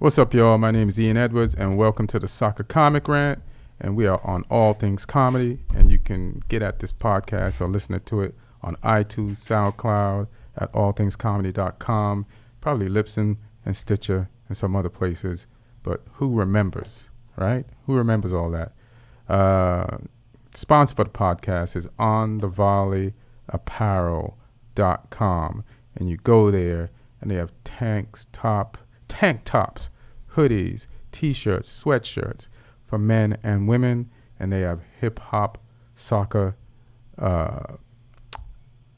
What's up, y'all? My name is Ian Edwards, and welcome to the Soccer Comic Rant. And we are on All Things Comedy, and you can get at this podcast or listen to it on iTunes, SoundCloud, at allthingscomedy.com, probably Libsyn and Stitcher and some other places. But who remembers, right? Who remembers all that? Sponsor for the podcast is onthevolleyapparel.com, and you go there, and they have tank tops, hoodies, t-shirts, sweatshirts for men and women, and they have hip-hop soccer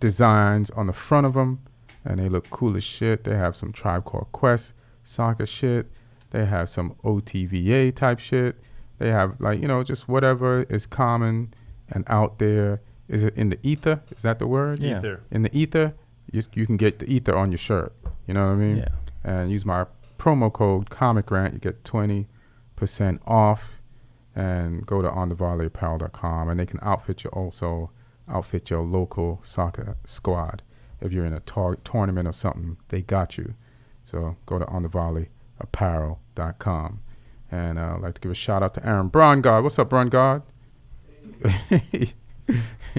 designs on the front of them, and they look cool as shit. They have some Tribe Called Quest soccer shit. They have some OTVA type shit. They have, like, you know, just whatever is common and out there. Is it in the ether? Is that the word? Yeah. Ether. In the ether, you can get the ether on your shirt. You know what I mean? Yeah. And use my promo code Comic Rant. You get 20% off. And go to onthevolleyapparel.com, and they can outfit your local soccer squad. If you're in a tournament or something, they got you. So go to onthevolleyapparel.com. And I'd like to give a shout out to Aaron Brongard. What's up, Brongard?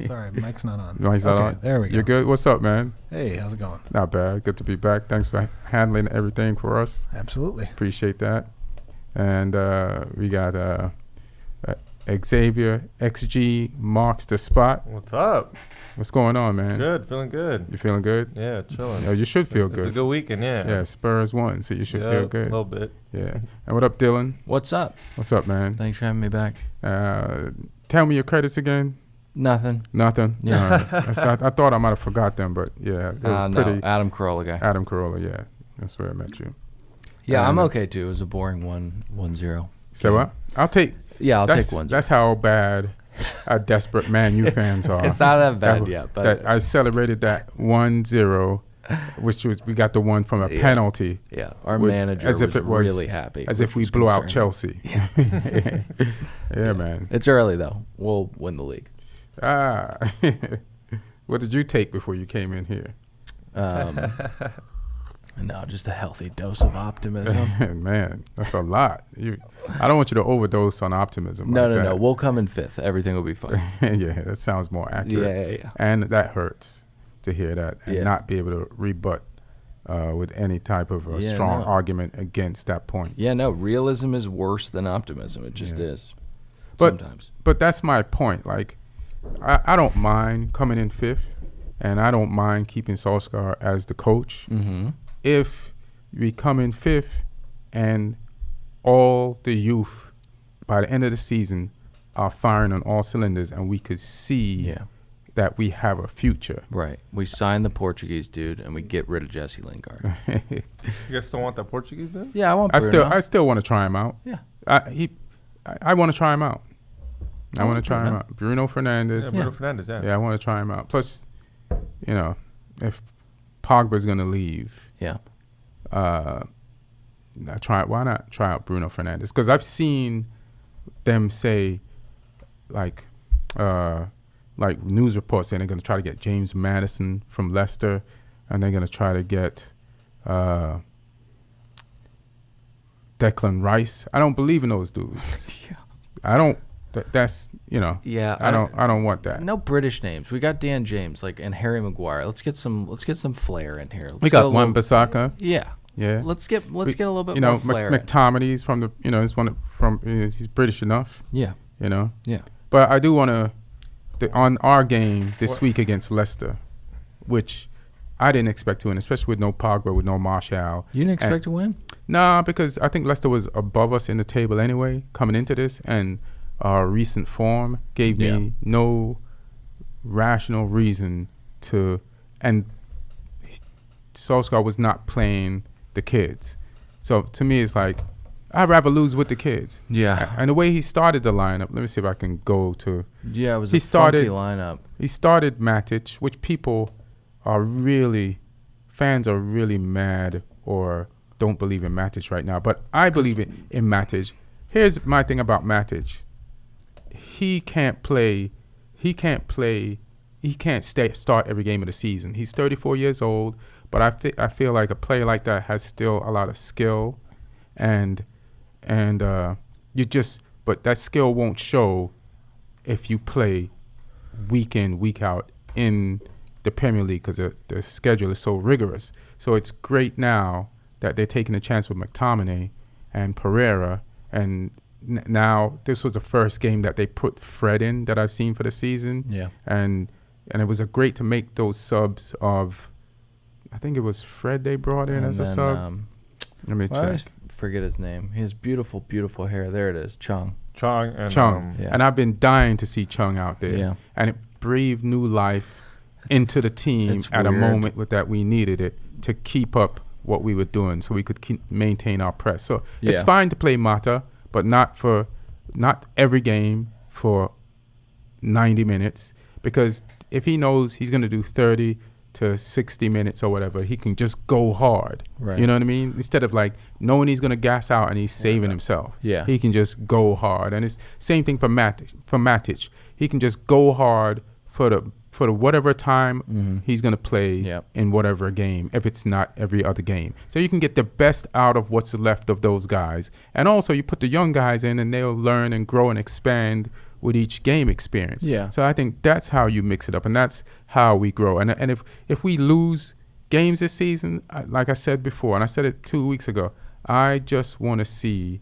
Sorry, mic's not on. Mic's not on? There we go. You're good? What's up, man? Hey, how's it going? Not bad. Good to be back. Thanks for handling everything for us. Absolutely. Appreciate that. And we got Xavier XG marks the spot. What's up? What's going on, man? Good, feeling good. You feeling good? Yeah, chilling. Oh, you should feel It's good. a good weekend, yeah. Yeah, Spurs won, so you should feel good. A little bit. Yeah. And what up, Dylan? What's up? What's up, man? Thanks for having me back. Tell me your credits again. Nothing. Nothing? Yeah. All right. I thought I might have forgot them, but yeah, it was pretty. No, Adam Carolla guy. Adam Carolla, yeah. That's where I met you. Yeah, And, I'm okay too. It was a boring 1-0. So what? I'll take. Yeah, I'll take 1-0. That's how bad our desperate Man U fans are. It's not that bad yet, but that I celebrated that 1-0, which was we got the one from a penalty. Yeah, our with- manager as if was it was- really happy. As which if we was blew out concerning. Chelsea. Yeah, man. It's early though. We'll win the league. What did you take before you came in here? No, just a healthy dose of optimism. Man, that's a lot. I don't want you to overdose on optimism. No, like no. that. We'll come in 5th. Everything will be fine. Yeah, that sounds more accurate. Yeah. And that hurts to hear that and Yeah. not be able to rebut with any type of a Yeah, strong no. argument against that point. Yeah, no. Realism is worse than optimism. It just Yeah. is. But- Sometimes. But that's my point. Like, I don't mind coming in 5th, and I don't mind keeping Solskjaer as the coach. Mm-hmm. If we come in 5th and all the youth by the end of the season are firing on all cylinders and we could see Yeah. that we have a future. Right. We signed the Portuguese dude and we get rid of Jesse Lingard. You guys still want that Portuguese dude? Yeah, I want I Bruno. still want to try him out. Yeah. I want to try him out. I want to try him Bruno. out. Bruno Fernandes. Yeah, Bruno Fernandes, yeah. Yeah, I want to try him out. Plus, you know, if Pogba's going to leave, Yeah. why not try out Bruno Fernandes? Because I've seen them say, like news reports saying they're going to try to get James Maddison from Leicester, and they're going to try to get Declan Rice. I don't believe in those dudes. Yeah. I don't. That's you know. Yeah. I don't want that. No British names. We got Dan James, and Harry Maguire. Let's get some flair in here. We got Wan-Bissaka. Yeah. Yeah. Let's get a little bit you know, more flair. in. McTominay's from the. You know, he's British enough. Yeah. You know. Yeah. But I do want to, on our game this week against Leicester, which I didn't expect to win, especially with no Pogba, with no Martial. You didn't expect to win? Nah, because I think Leicester was above us in the table anyway, coming into this, and our recent form gave me no rational reason to, and Solskjaer was not playing the kids. So to me, it's like, I'd rather lose with the kids. Yeah. And the way he started the lineup, let me see if I can go to. Yeah, it was He a started- funky lineup. He started Matic, which fans are really mad or don't believe in Matic right now. But I believe in Matic. Here's my thing about Matic. He can't start every game of the season. He's 34 years old, but I feel like a player like that has still a lot of skill. and you just, but that skill won't show if you play week in, week out in the Premier League, because the schedule is so rigorous. So it's great now that they're taking a chance with McTominay and Pereira, and now this was the first game that they put Fred in that I've seen for the season. Yeah. And it was a great to make those subs of, I think it was Fred they brought in as a sub. Let me I check. always forget his name. He has beautiful, beautiful hair. There it is, Chung. Chung and Yeah. And I've been dying to see Chung out there. Yeah. And it breathed new life into the team it's at a weird. moment that we needed it to keep up what we were doing, so we could maintain our press. So it's Yeah. fine to play Mata, but not every game for 90 minutes, because if he knows he's going to do 30 to 60 minutes or whatever, he can just go hard. Right. You know what I mean? Instead of like knowing he's going to gas out and he's saving himself. Yeah. He can just go hard. And it's same thing for Matic. He can just go hard for the whatever time he's going to play Yep. in whatever game, if it's not every other game. So you can get the best out of what's left of those guys. And also you put the young guys in and they'll learn and grow and expand with each game experience. Yeah. So I think that's how you mix it up, and that's how we grow. And if we lose games this season, like I said before, and I said it 2 weeks ago, I just want to see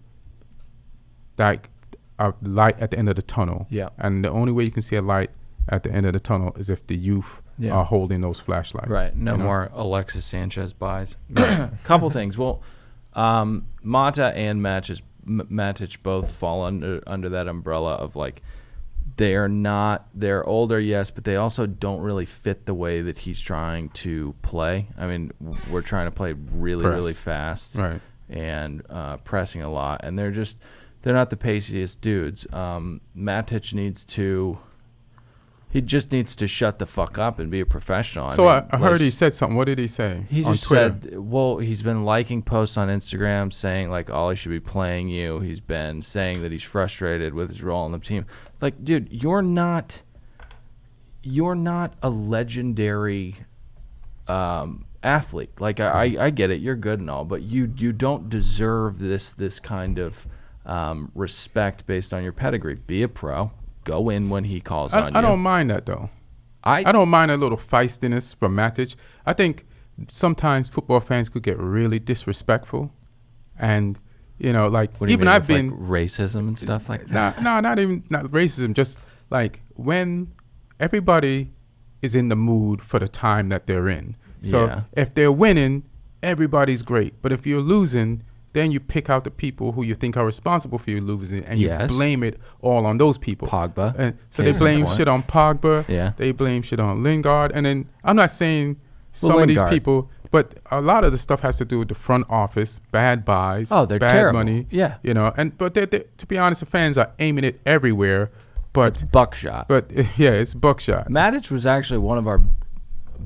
like a light at the end of the tunnel. Yeah. And the only way you can see a light at the end of the tunnel is if the youth are holding those flashlights. Right. No you know? more Alexis Sanchez buys. Couple things. Well, Mata and Matic both fall under that umbrella of like, they're older, yes, but they also don't really fit the way that he's trying to play. I mean, we're trying to play really fast, Right. and pressing a lot, and they're not the paciest dudes. Matic just needs to shut the fuck up and be a professional. So I heard he said something. What did he say? He on just Twitter? said, well, he's been liking posts on Instagram saying, like, Ollie should be playing you. He's been saying that he's frustrated with his role on the team. Like, dude, you're not a legendary athlete. Like, I get it. You're good and all, but you don't deserve this kind of respect based on your pedigree. Be a pro. Go in when he calls on you. I don't mind that, though. I I don't mind a little feistiness from Matic. I think sometimes football fans could get really disrespectful, and like What do you even mean I've with, been like, racism and stuff like that. not racism. Just like when everybody is in the mood for the time that they're in. So Yeah. if they're winning, everybody's great. But if you're losing, then you pick out the people who you think are responsible for you losing, and you Yes. blame it all on those people. Pogba. And so Case they in blame point. shit on Pogba. Yeah. They blame shit on Lingard. And then I'm not saying some of these Lingard. people, but a lot of the stuff has to do with the front office, bad buys, Oh, they're bad terrible. money. Yeah. But to be honest, the fans are aiming it everywhere. But Buckshot. yeah, it's buckshot. Matic was actually one of our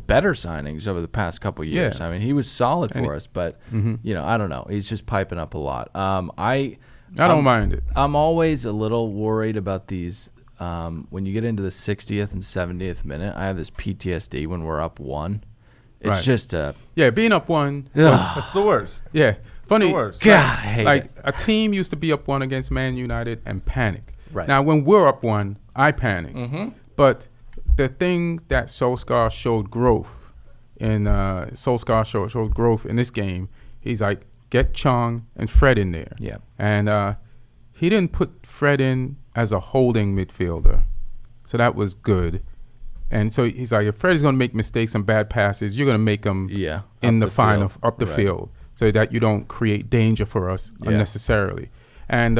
better signings over the past couple years. Yeah. I mean, he was solid And for us, but I don't know. He's just piping up a lot. I don't mind it. I'm always a little worried about these. When you get into the 60th and 70th minute, I have this PTSD when we're up 1. It's Right. just Yeah, being up 1. It's the worst. Yeah, funny. the worst. God, I hate like it. a team used to be up 1 against Man United and panic. Right. Now, when we're up 1, I panic. But the thing that Solskjaer showed growth in showed growth in this game. He's like, get Chung and Fred in there. Yeah. And he didn't put Fred in as a holding midfielder, so that was good. And so he's like, if Fred is going to make mistakes and bad passes, you're going to make them Yeah, in up the the final field. up the Right. field, so that you don't create danger for us Yeah. unnecessarily. And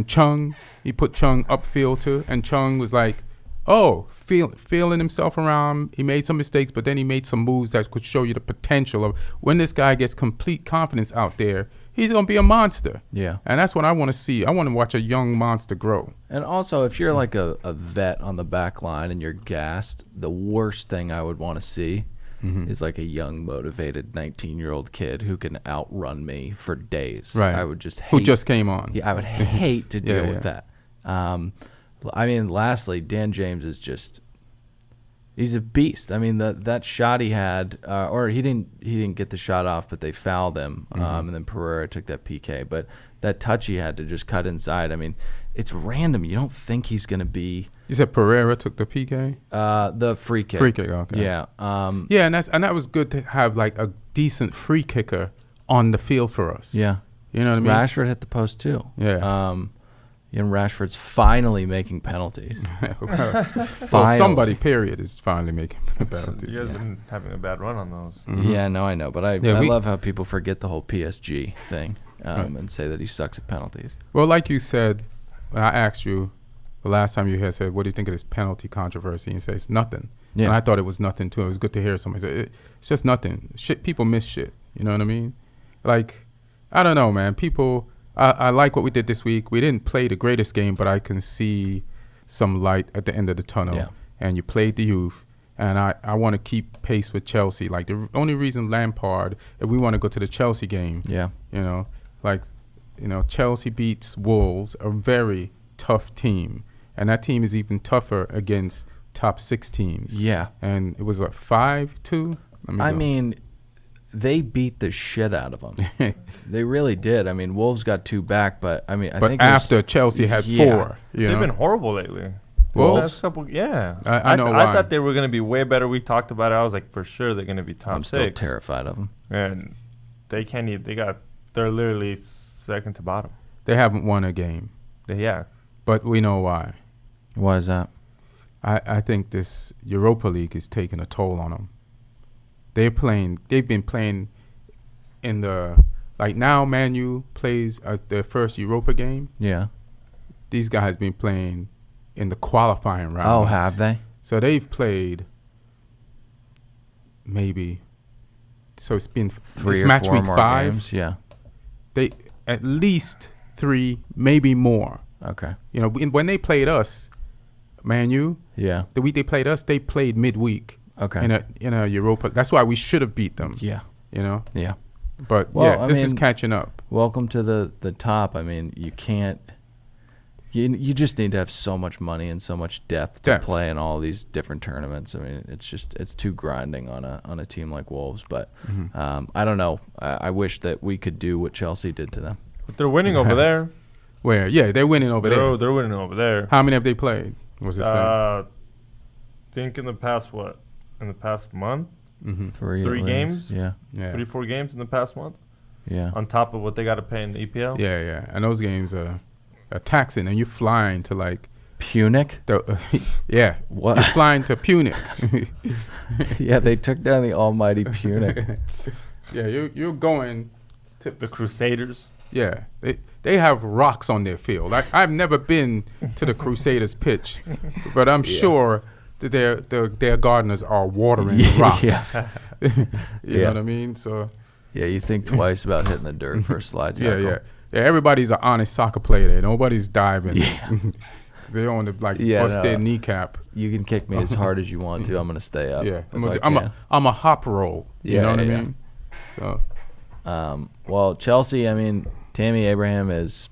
Chung, he put Chung upfield too, and Chung was like, feeling himself around. He made some mistakes, but then he made some moves that could show you the potential of when this guy gets complete confidence out there, he's going to be a monster. Yeah. And that's what I want to see. I want to watch a young monster grow. And also, if you're like a vet on the back line and you're gassed, the worst thing I would want to see is like a young, motivated 19-year-old kid who can outrun me for days. Right. I would just hate. Who just came on. Yeah, I would hate to deal Yeah, with that. I mean, lastly, Dan James is just. He's a beast. I mean, that shot he had, or he didn't get the shot off, but they fouled him, and then Pereira took that PK. But that touch he had to just cut inside. I mean, it's random. You don't think he's going to be. You said Pereira took the PK? The free kick. Free kick, okay. Yeah. Yeah, and that was good to have like a decent free kicker on the field for us. Yeah. You know what I mean? Rashford hit the post too. Yeah. Rashford's finally making penalties. Well, somebody, period, is finally making penalties. You guys have been having a bad run on those. Mhm. Yeah, no, I know, but I love how people forget the whole PSG thing and say that he sucks at penalties. Well, like you said, when I asked you the last time you had said, what do you think of this penalty controversy? And you said it's nothing. Yeah. And I thought it was nothing too. It was good to hear somebody say it's just nothing. Shit, people miss shit. You know what I mean? Like, I don't know, man. People, I like what we did this week. We didn't play the greatest game, but I can see some light at the end of the tunnel. Yeah. And you played the youth. And I want to keep pace with Chelsea. Like, the only reason Lampard, if we want to go to the Chelsea game, Yeah. Chelsea beats Wolves, a very tough team. And that team is even tougher against top 6 teams. Yeah. And it was like 5-2. I mean, they beat the shit out of them. They really did. I mean, Wolves got 2 back, but I mean, I think after Chelsea had 4, They've been horrible lately. Wolves? Last couple, yeah. I know why. I thought they were going to be way better. We talked about it. I was like, for sure they're going to be top I'm 6. still terrified of them. And they can't even. They're literally second to bottom. They haven't won a game. Yeah. But we know why. Why is that? I think this Europa League is taking a toll on them. They've been playing in the, like now Man U plays their first Europa game. Yeah. These guys been playing in the qualifying round. Oh, have they? So they've played maybe, so it's been 3 it's or match 4 week more 5. games. Yeah. They at least 3, maybe more. Okay. You know, when they played us, Man U, Yeah. the week they played us, they played midweek. Okay. In a Europa. That's why we should have beat them. Yeah. You know. Yeah. But Well, this is mean, catching up. Welcome to the top. I mean, you can't. You just need to have so much money and so much depth to play in all these different tournaments. I mean, it's too grinding on a team like Wolves. But I don't know. I wish that we could do what Chelsea did to them. But they're winning over there. Where? Yeah, they're winning over there. They're winning over there. How many have they played? Was it think in the past month, mm-hmm. 3 3 games? Yeah. 3-4 games in the past month, Yeah. on top of what they got to pay in the EPL. Yeah. And those games are taxing, and you're flying to like Punic. yeah. What? You're flying to Punic. Yeah, they took down the almighty Punic. Yeah, you're going to The Crusaders. Yeah, they have rocks on their field. I've never been to the Crusaders pitch, but I'm sure that their gardeners are watering the rocks. You know what I mean? So Yeah, you think twice about hitting the dirt for a slide tackle. yeah. Everybody's an honest soccer player there. Nobody's diving. Yeah. They don't want to bust their kneecap. You can kick me as hard as you want to. I'm gonna stay up. Yeah, if I I'm can. a hop roll. You know what I mean? So. Well, Chelsea, I mean, Tammy Abraham it's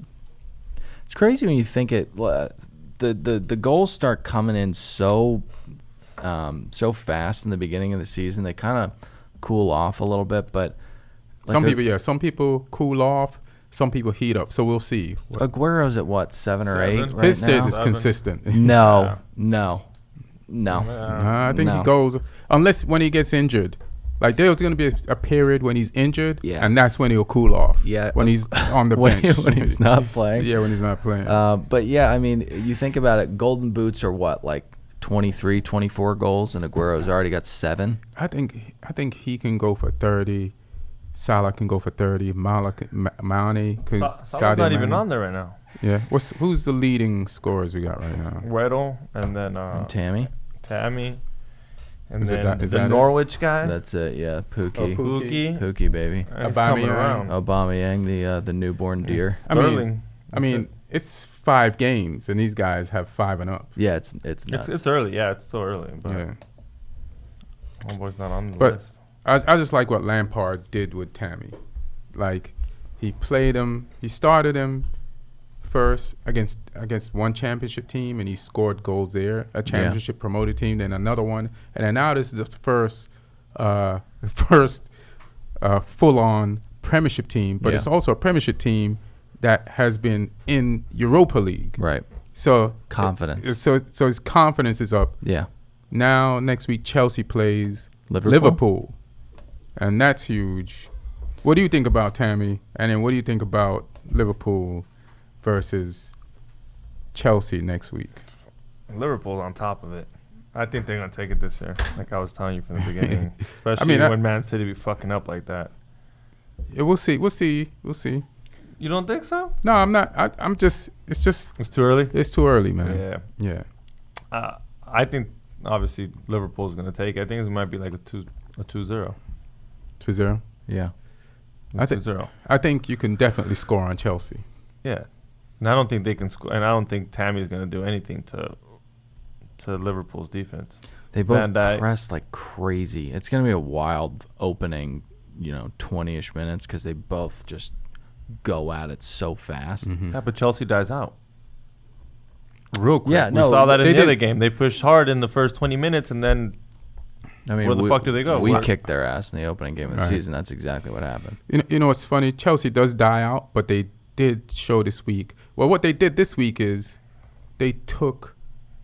crazy when you think it. The goals start coming in so fast in the beginning of the season. They kind of cool off a little bit, but some people cool off. Some people heat up. So we'll see. Aguero's at what, 7 or 8 right His state now? is consistent. No. I think he goes unless when he gets injured. Like there's going to be a period when he's injured, and that's when he'll cool off. Yeah, when he's on the bench, when he's not playing. Yeah, when he's not playing. But yeah, I mean, you think about it. Golden Boots are what, like 23, 24 goals, and Aguero's already got 7. I think he can go for 30. Salah can go for 30. Mane could. Salah's not even on there right now. Yeah. Who's the leading scorers we got right now? Weddle and then and Tammy. And is then is the that Norwich guy. That's it. Yeah, Pookie. Pookie, baby. He's coming around. Aubameyang, the newborn deer. Sterling. I mean, it's 5 games, and these guys have 5 and up. Yeah, it's nuts. It's early. Yeah, it's still early. But Yeah. homeboy's not on the But list. I just like what Lampard did with Tammy. Like, he played him. He started him first against one championship team, and he scored goals there, a championship promoted team, then another one, and then now this is the first full-on Premiership team, but it's also a Premiership team that has been in Europa League. Right. So confidence. So his confidence is up. Yeah. Now next week Chelsea plays Liverpool, and that's huge. What do you think about Tammy? And then what do you think about Liverpool versus Chelsea next week? Liverpool's on top of it. I think they're gonna take it this year, like I was telling you from the beginning. Especially when Man City be fucking up like that. Yeah, we'll see. You don't think so? No, I'm not. I'm just. It's too early. It's too early, man. Yeah. I think obviously Liverpool's gonna take it. I think it might be like a 2-0. 2-0. Yeah. I think you can definitely score on Chelsea. Yeah, and I don't think they can score. And I don't think Tammy's gonna do anything to Liverpool's defense. They both press like crazy. It's gonna be a wild opening, 20-ish minutes because they both just go at it so fast. Mm-hmm. Yeah, but Chelsea dies out real quick. Yeah, we saw that in the other game. They pushed hard in the first 20 minutes, and then where the fuck do they go? We kicked their ass in the opening game of the season. That's exactly what happened. You know what's funny? Chelsea does die out, but they did show this week. Well, what they did this week is they took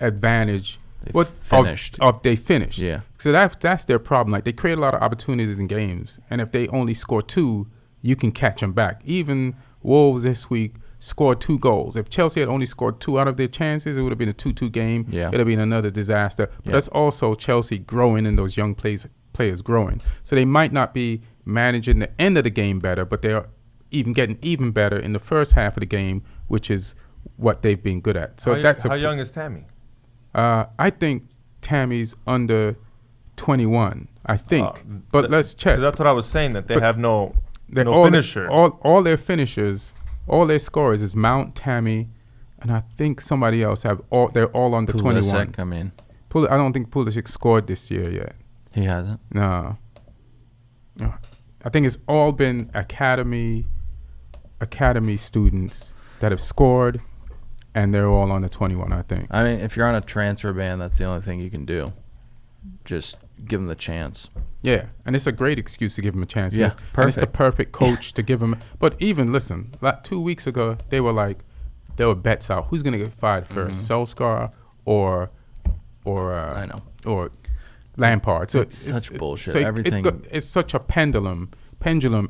advantage. They finished. They finished. Yeah. So that's their problem. Like, they create a lot of opportunities in games, and if they only score 2, you can catch them back. Even Wolves this week scored 2 goals. If Chelsea had only scored 2 out of their chances, it would have been a 2-2 game. Yeah. It would have been another disaster. But that's also Chelsea growing and those young players growing. So they might not be managing the end of the game better, but they're getting even better in the first half of the game, which is what they've been good at. So how young is Tammy? I think Tammy's under 21. I think, but let's check. That's what I was saying. That they have no finisher. All their finishers, all their scorers is Mount, Tammy, and I think somebody else they're all under 21. I mean, I don't think Pulisic scored this year yet. He hasn't. No. I think it's all been academy students that have scored, and they're all under 21, I think. I mean, if you're on a transfer ban, that's the only thing you can do. Just give them the chance. Yeah, and it's a great excuse to give them a chance. Yeah, perfect. And it's the perfect coach to give them. But even, listen, like 2 weeks ago, there were bets out. Who's going to get fired first, Solskjaer or I know. Or Lampard? So it's such bullshit. So everything. It's such a pendulum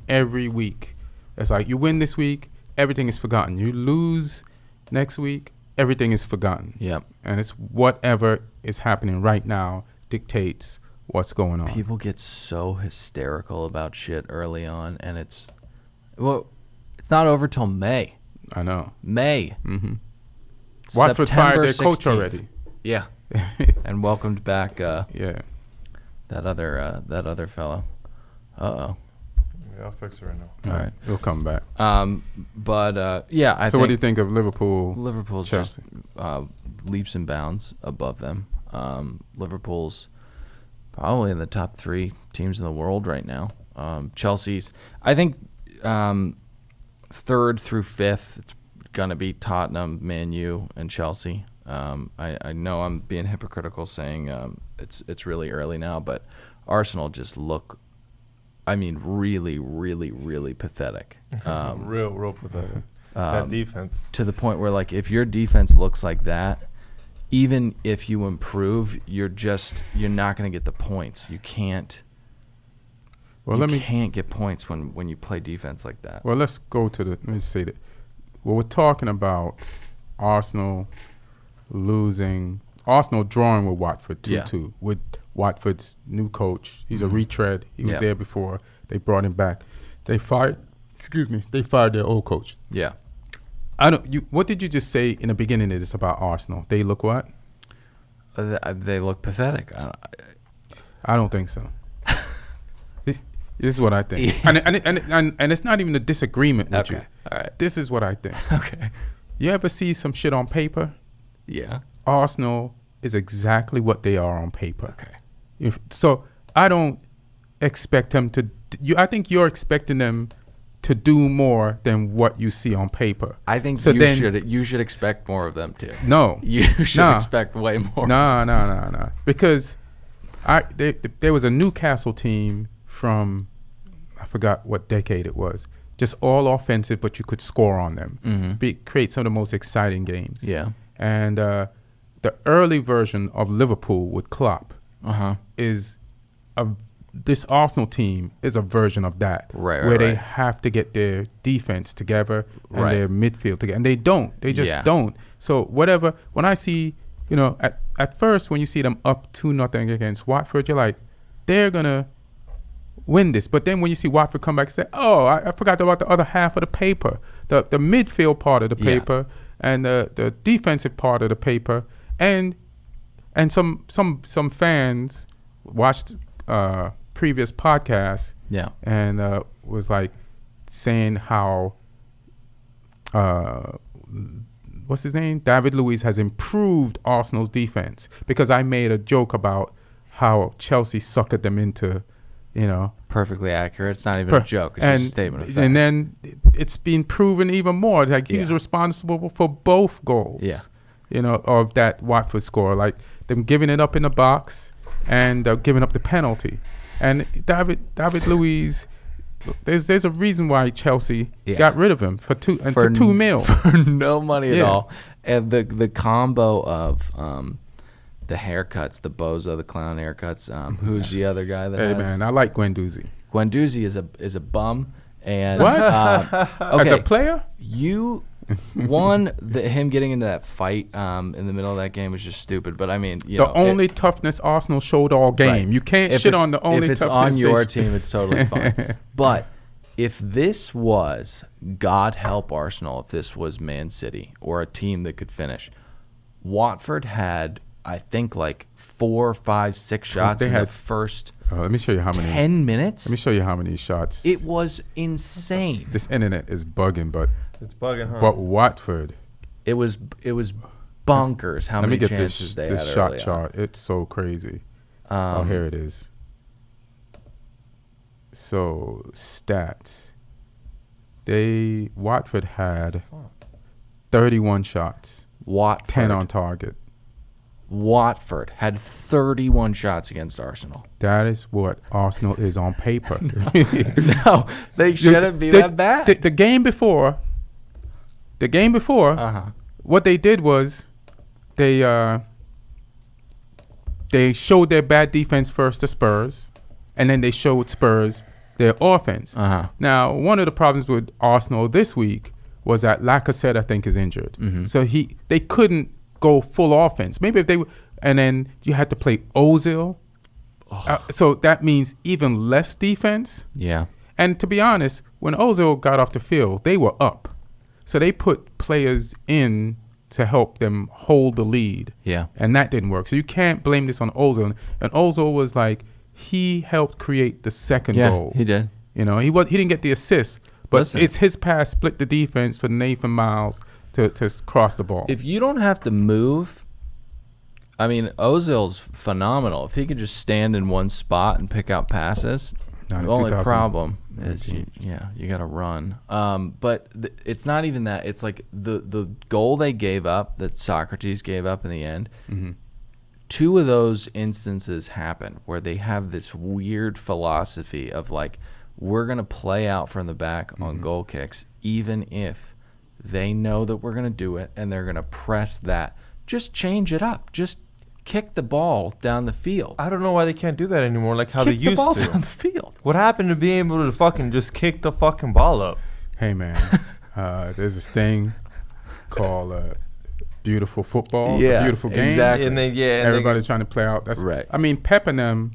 every week. It's like you win this week, everything is forgotten. You lose next week, everything is forgotten. Yep. And it's whatever is happening right now dictates what's going on. People get so hysterical about shit early on, and it's not over till May. I know. May. Mm-hmm. Watford fired their 16th. coach already. Yeah. And welcomed back that other fellow. Uh-oh. Yeah, I'll fix it right now. All right. He'll come back. So what do you think of Liverpool? Liverpool's Chelsea? just leaps and bounds above them. Liverpool's probably in the top 3 teams in the world right now. Chelsea's, I think, 3rd through 5th, it's going to be Tottenham, Man U, and Chelsea. I know I'm being hypocritical saying it's really early now, but Arsenal just look, really, really, really pathetic. Real pathetic. That defense. To the point where, like, if your defense looks like that, even if you improve, you're not going to get the points. You can't. Can't get points when you play defense like that. Well, let's go to let me say that. Well, we're talking about Arsenal drawing with Watford 2-2 with Watford's new coach. He's a retread. He was there before. They brought him back. They fired their old coach. Yeah. What did you just say in the beginning of this about Arsenal? They look what? They look pathetic. I don't think so. This is what I think. and it's not even a disagreement with you. All right. This is what I think. Okay. You ever see some shit on paper? Yeah. Arsenal is exactly what they are on paper. Okay. So I don't expect them to. I think you're expecting them to do more than what you see on paper. I think so you should expect more of them too. No, you should expect way more. No. Because there was a Newcastle team from, I forgot what decade it was, just all offensive, but you could score on them. Create some of the most exciting games. Yeah. And the early version of Liverpool with Klopp is this Arsenal team is a version of that, where they have to get their defense together and their midfield together, and they don't. They just don't. So whatever. When I see, at first when you see them up 2-0 against Watford, you're like, they're gonna win this. But then when you see Watford come back and say, oh, I forgot about the other half of the paper, the midfield part of the paper and the defensive part of the paper, and some fans watched previous podcasts and was like saying how what's his name? David Luiz has improved Arsenal's defense, because I made a joke about how Chelsea suckered them into, perfectly accurate. It's not even a joke. It's just a statement of fact. And then it's been proven even more. Like he was responsible for both goals. Of that Watford score, like them giving it up in the box and giving up the penalty. And David Luiz, there's a reason why Chelsea got rid of him for $2 million for no money at all. And the combo of the haircuts, the Bozo, the clown haircuts. Who's the other guy that? Hey man, I like Guendouzi. Guendouzi is a bum. And what? Okay. As a player, him getting into that fight in the middle of that game was just stupid. But I mean, the only toughness Arsenal showed all game. You can't shit on the only toughness. If it's on your team, it's totally fine. But if this was, God help Arsenal, if this was Man City or a team that could finish, Watford had, I think, like 4, 5, 6 shots in the first. Let me show you how many. 10 minutes. Let me show you how many shots. It was insane. This internet is bugging, but it's bugging, huh? But Watford. It was bonkers how many chances they had. This shot chart. It's so crazy. Here it is. So stats. Watford had 31 shots. 10 on target. Watford had 31 shots against Arsenal. That is what Arsenal is on paper. No, they shouldn't be that bad. The game before, what they did was they showed their bad defense first to Spurs, and then they showed Spurs their offense. Now, one of the problems with Arsenal this week was that Lacazette, I think, is injured. So they couldn't go full offense. Maybe if they and then you had to play Ozil. So that means even less defense. Yeah. And to be honest, when Ozil got off the field, they were up. So they put players in to help them hold the lead. Yeah. And that didn't work. So you can't blame this on Ozil. And Ozil was like, he helped create the second goal. He did. He didn't get the assist, but it's his pass split the defense for Nathan Miles to cross the ball. If you don't have to move, I mean, Ozil's phenomenal. If he could just stand in one spot and pick out passes, the only problem is you got to run. But it's not even that. It's like the goal they gave up, that Socrates gave up in the end, 2 of those instances happen where they have this weird philosophy of like, we're going to play out from the back on goal kicks, even if they know that we're going to do it, and they're going to press that. Just change it up. Just kick the ball down the field. I don't know why they can't do that anymore like how they used to. Kick the ball down the field. What happened to being able to fucking just kick the fucking ball up? Hey, man. There's this thing called beautiful football, a beautiful game. Exactly. And then, everybody's trying to play out. That's right. I mean, Pep and them,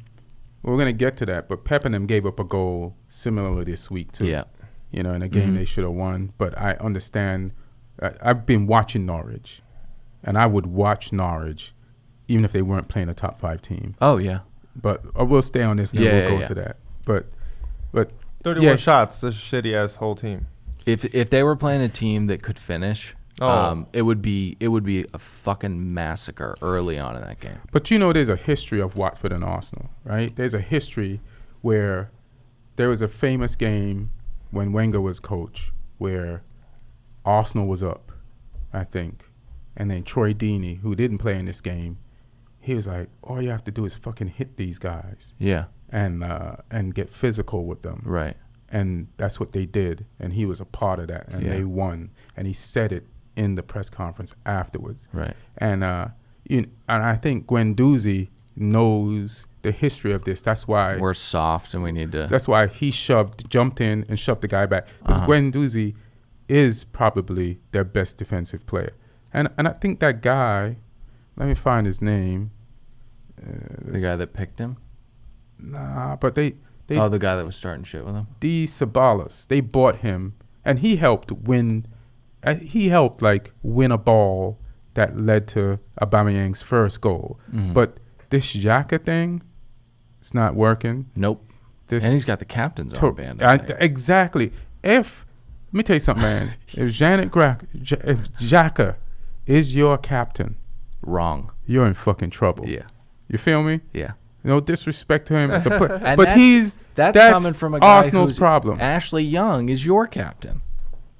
we're going to get to that, but Pep and them gave up a goal similarly this week, too. Yeah. In a game they should have won. But I understand. I've been watching Norwich, and I would watch Norwich even if they weren't playing a top 5 team. Oh, yeah. But we'll stay on this, and then we'll go to that. But 31 shots, this shitty-ass whole team. If they were playing a team that could finish, it would be a fucking massacre early on in that game. But there's a history of Watford and Arsenal, right? There's a history where there was a famous game when Wenger was coach, where Arsenal was up, I think, and then Troy Deeney, who didn't play in this game, he was like, all you have to do is fucking hit these guys. Yeah. And get physical with them. Right. And that's what they did. And he was a part of that. And they won. And he said it in the press conference afterwards. Right. And and I think Guendouzi knows the history of this. That's why we're soft and we need to. That's why he jumped in and shoved the guy back. Because Guendouzi is probably their best defensive player. And I think that guy, let me find his name. The guy that picked him? Nah, but they the guy that was starting shit with him? D. Sabalas. They bought him, and he helped win. He helped win a ball that led to Aubameyang's first goal. Mm-hmm. But this Xhaka thing, it's not working. Nope. And he's got the captain's armband. Exactly. Let me tell you something, man. If Xhaka is your captain, wrong, you're in fucking trouble. Yeah. You feel me? Yeah. No disrespect to him as a player, but that's coming from a guy Arsenal's who's problem. Ashley Young is your captain.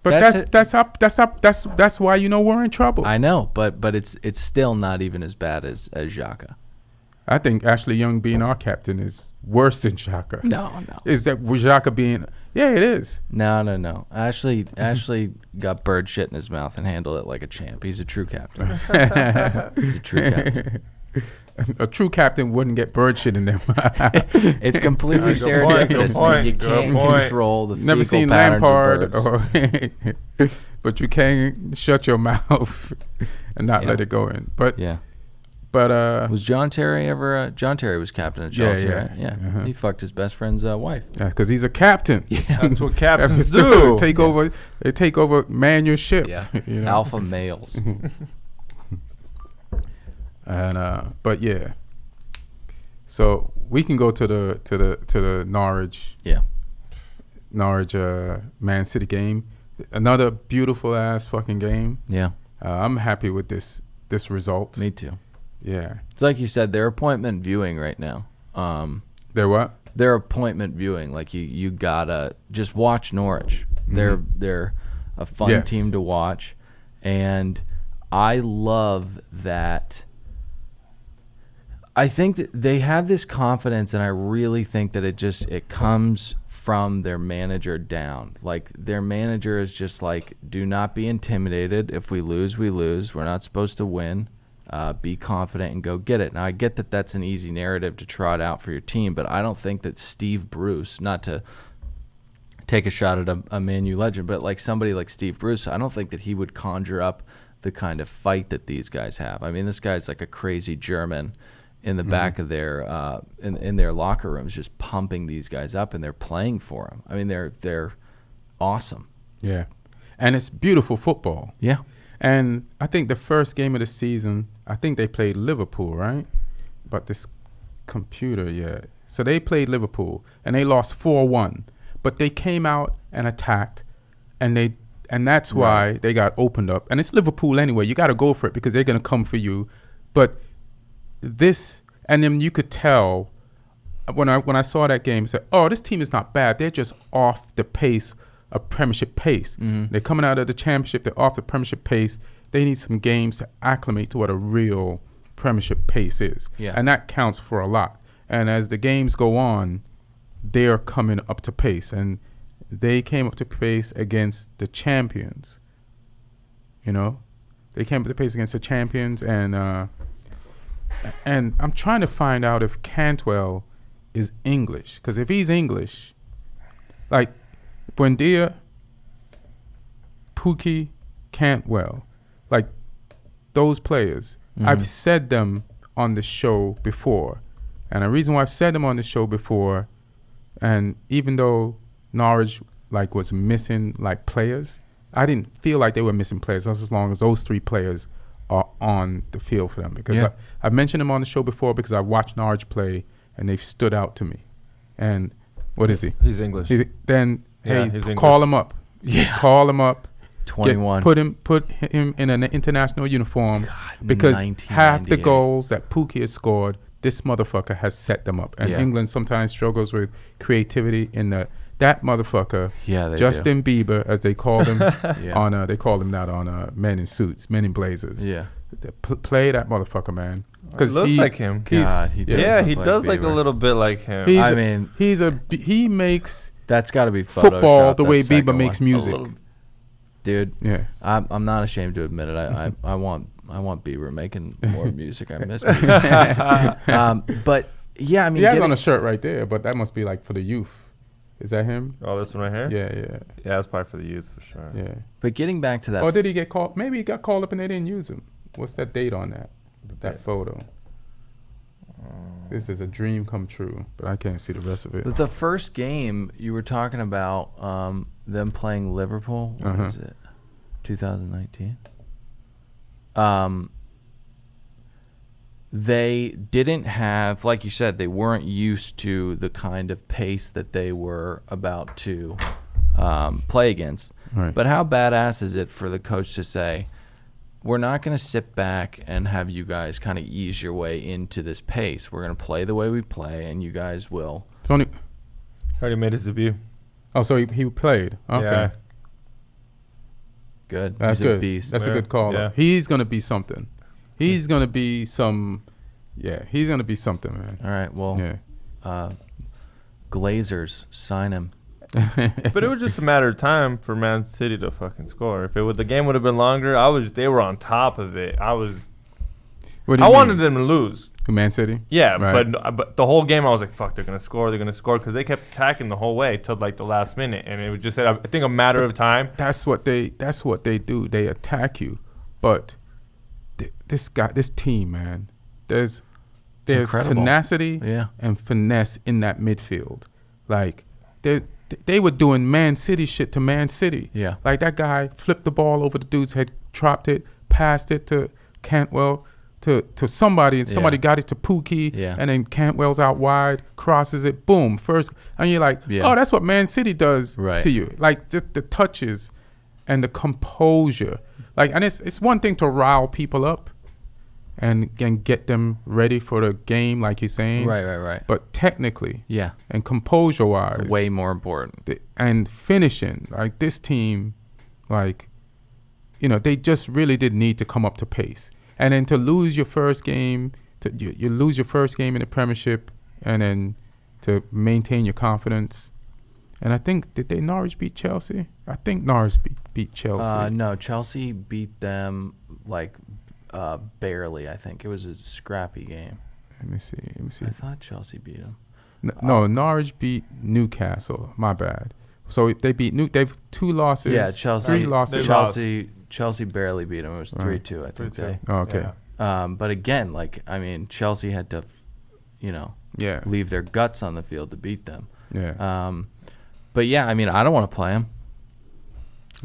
But that's why we're in trouble. I know, but it's still not even as bad as Xhaka. I think Ashley Young being our captain is worse than Xhaka. No. Is that Xhaka being? Yeah, it is. No. Ashley got bird shit in his mouth and handled it like a champ. He's a true captain. He's a true captain. A true captain wouldn't get bird shit in their mouth. It's completely serendipitous. You can't control the Never fecal seen patterns Lampard, of birds. but you can shut your mouth and not let it go in. But was John Terry ever? John Terry was captain of Chelsea, right? Yeah. Uh-huh. He fucked his best friend's wife. Yeah, because he's a captain. Yeah. That's what captains do. They take over, man your ship. Yeah. Alpha males. And but yeah, so we can go to the Norwich Man City game. Another beautiful ass fucking game. Yeah. I'm happy with this result. Me too. Yeah. It's like you said, they're appointment viewing right now. They're what? They're appointment viewing. Like you gotta just watch Norwich. Mm-hmm. They're a fun team to watch, and I love that. I think that they have this confidence, and I really think that it comes from their manager down. Like, their manager is just like, do not be intimidated. If we lose, we lose. We're not supposed to win. Be confident and go get it. Now, I get that that's an easy narrative to trot out for your team, but I don't think that Steve Bruce, not to take a shot at a Man U legend, but like somebody like Steve Bruce, I don't think that he would conjure up the kind of fight that these guys have. I mean, this guy's like a crazy German in the back of their in their locker rooms, just pumping these guys up, and they're playing for them. I mean, they're awesome. Yeah, and it's beautiful football. Yeah, and I think the first game of the season, I think they played Liverpool, right? But this computer, so they played Liverpool and they lost 4-1, but they came out and attacked, and that's why they got opened up. And it's Liverpool anyway. You got to go for it because they're gonna come for you, but. And then you could tell when I saw that game, I said, oh, this team is not bad. They're just off the pace of Premiership pace. Mm-hmm. They're coming out of the Championship. They're off the Premiership pace. They need some games to acclimate to what a real Premiership pace is. Yeah. And that counts for a lot. And as the games go on, they're coming up to pace. And they came up to pace against the champions. They came up to pace against the champions, and I'm trying to find out if Cantwell is English. Because if he's English, like Buendia, Pukki, Cantwell, like those players, I've said them on the show before. And the reason why I've said them on the show before, and even though Norwich was missing players, I didn't feel like they were missing players as long as those three players are on the field for them, because I've mentioned them on the show before because I've watched Norwich play and they've stood out to me. And what is he? He's English. He's English. Call him up. Yeah. Call him up. 21. Put him in an international uniform, because half the goals that Pukki has scored, this motherfucker has set them up. And England sometimes struggles with creativity in the that motherfucker, Yeah, they Justin Bieber, as they called him Yeah. they called him that on Men in Suits, Men in Blazers. Yeah. Play that motherfucker, man. It looks like him. God, he does. Yeah, look he does like a Bieber. little bit like him. He makes That's got to be football Photoshop, the way that second Bieber makes one. music. Dude. Yeah. I'm not ashamed to admit it. I want Bieber making more music. I miss Bieber. But yeah, I mean, he has on a shirt right there, but that must be like for the youth. Is that him? Oh, this one right here? Yeah. Yeah, that's probably for the youth for sure. Yeah. But getting back to that. Or did he get called? Maybe he got called up and they didn't use him. What's that date on that photo? This is a dream come true, but I can't see the rest of it. The first game you were talking about, them playing Liverpool. What is it? 2019. They didn't have, like you said, they weren't used to the kind of pace that they were about to play against. Right. But how badass is it for the coach to say, we're not going to sit back and have you guys kind of ease your way into this pace. We're going to play the way we play, and you guys will. Tony already made his debut. Oh, so he played. Okay. Yeah. Good. That's He's good. a beast. That's a good call. Yeah. He's going to be something. He's going to be some. Yeah, he's going to be something, man. All right. Well, Yeah. Glazers, sign him. But it was just a matter of time for Man City to fucking score. If the game would have been longer, they were on top of it. I wanted them to lose. Man City? Yeah, Right. but the whole game I was like, fuck, they're gonna score, because they kept attacking the whole way till like the last minute, and it was just I think a matter of time. That's what they do. They attack you. But this team, man, there's incredible. tenacity and finesse in that midfield. Like they were doing Man City shit to Man City. Yeah. Like that guy flipped the ball over the dude's head, dropped it, passed it to Cantwell, to somebody, and somebody got it to Pookie, and then Cantwell's out wide, crosses it, boom, first, and you're like, oh, that's what Man City does to you. Like the touches and the composure. Like, and it's one thing to rile people up and get them ready for the game, like you're saying. Right. But technically, Yeah. and composure-wise, Way more important. and finishing, like this team, like, they just really did need to come up to pace. And then to lose your first game, you lose your first game in the Premiership, and then to maintain your confidence. And I think, did Norwich beat Chelsea? I think Norwich beat Chelsea. No, Chelsea beat them barely. I think it was a scrappy game. Let me see. I thought Chelsea beat them. No, Norwich beat Newcastle. My bad. So they beat They've 2 losses. Yeah, Chelsea. 3 losses. Chelsea barely beat them. It was 3-2. I think 3-2. they. Oh, okay. But again, Chelsea had to, leave their guts on the field to beat them. Yeah. But yeah, I don't want to play them.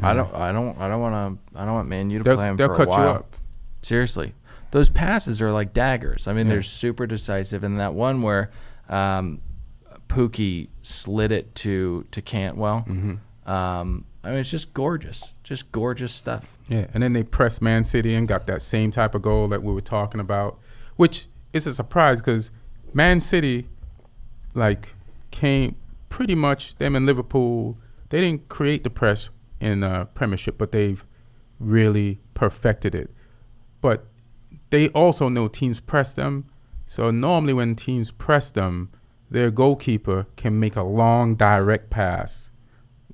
I don't want Man U to play them for a while. They'll cut you up. Seriously, those passes are like daggers. They're super decisive. And that one where Pookie slid it to Cantwell. It's just gorgeous stuff. Yeah, and then they pressed Man City and got that same type of goal that we were talking about, which is a surprise because Man City, came pretty much, them and Liverpool, they didn't create the press in Premiership, but they've really perfected it. But they also know teams press them, so normally when teams press them, their goalkeeper can make a long direct pass,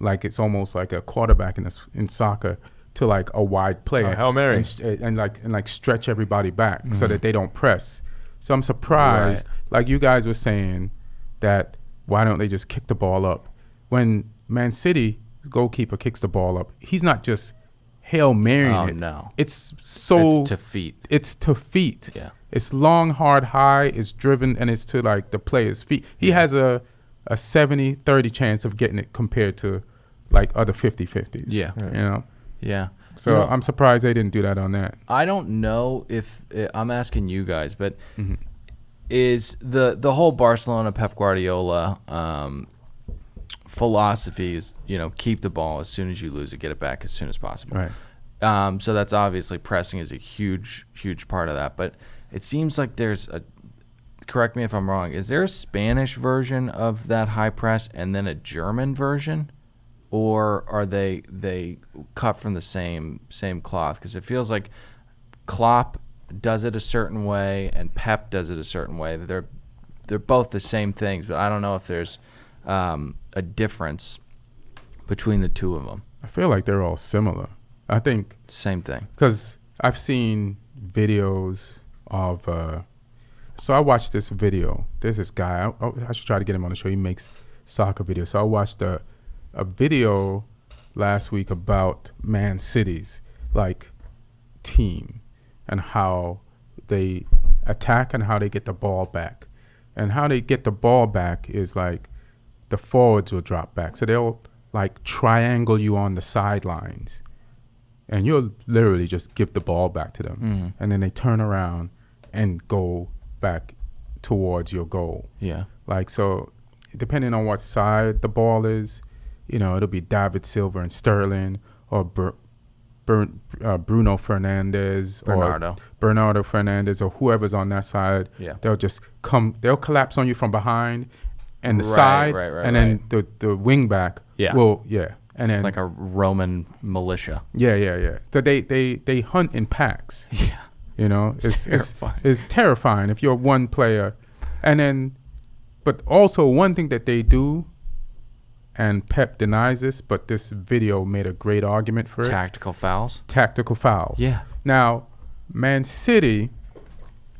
like it's almost like a quarterback in soccer, to like a wide player, Hail Mary, and stretch everybody back so that they don't press. So I'm surprised, like you guys were saying, that why don't they just kick the ball up? When Man City's goalkeeper kicks the ball up, he's not just Hail Marying it. No. It's to feet. It's to feet. Yeah. It's long, hard, high, it's driven, and it's to the player's feet. He has a 70-30 chance of getting it compared to other 50-50s. Yeah. Yeah. So I'm surprised they didn't do that on that. I don't know if I'm asking you guys, but is the whole Barcelona Pep Guardiola philosophy is, keep the ball as soon as you lose it, get it back as soon as possible. Right. So that's obviously pressing is a huge part of that, but it seems like there's a correct me if I'm wrong. Is there a Spanish version of that high press and then a German version, or are they cut from the same cloth? Because it feels like Klopp does it a certain way and Pep does it a certain way. They're both the same things, but I don't know if there's a difference between the two of them. I feel like they're all similar. I think Same thing. because I've seen videos of. So I watched this video. There's this guy. I should try to get him on the show. He makes soccer videos. So I watched a video last week about Man City's team and how they attack and how they get the ball back. And how they get the ball back is the forwards will drop back. So they'll triangle you on the sidelines. And you'll literally just give the ball back to them. Mm-hmm. And then they turn around and go back towards your goal. Yeah. So depending on what side the ball is, it'll be David Silva and Sterling or Bruno Fernandes or Bernardo Fernandes or whoever's on that side. Yeah. They'll collapse on you from behind and the side, and then the wing back will, and then it's like a Roman militia. Yeah. So they hunt in packs. Yeah. It's terrifying if you're one player. And then, but also one thing that they do, and Pep denies this, but this video made a great argument for Tactical fouls. Tactical fouls. Yeah. Now, Man City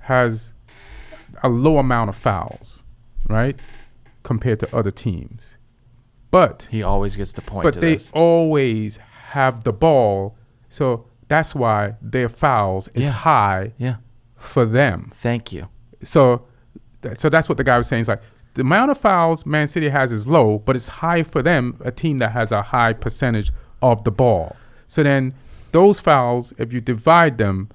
has a low amount of fouls, right, compared to other teams. But He always gets to point but to they this. always have the ball, so that's why their fouls is high for them. Thank you. So that's what the guy was saying. It's the amount of fouls Man City has is low, but it's high for them, a team that has a high percentage of the ball. So then those fouls, if you divide them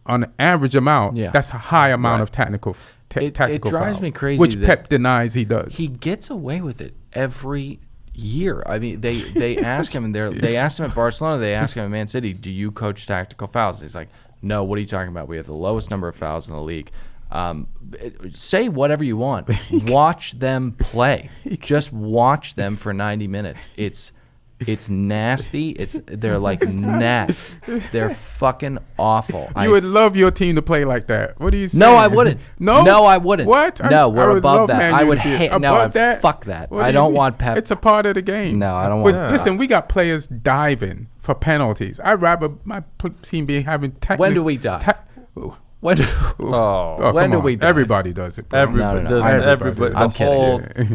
on an average amount, that's a high amount of tactical fouls. It drives me crazy. Which Pep denies he does. He gets away with it every year. I mean, they ask him, and they asked him at Barcelona, they asked him at Man City, do you coach tactical fouls? He's like, no, what are you talking about? We have the lowest number of fouls in the league. Say whatever you want. Watch them play. Just watch them for 90 minutes. It's nasty. They're like gnats. They're fucking awful. You would love your team to play like that. What are you saying? No, I wouldn't. No, I wouldn't. What? No, we're would above love that. Man I U would to be hate. above No, that. fuck that. What I do don't you mean? want Pep. It's a part of the game. No, I don't want. Listen, we got players diving for penalties. I'd rather my team be having. When do we dive? When do we dive? Everybody does it, bro. Everybody No. does. Everybody. I'm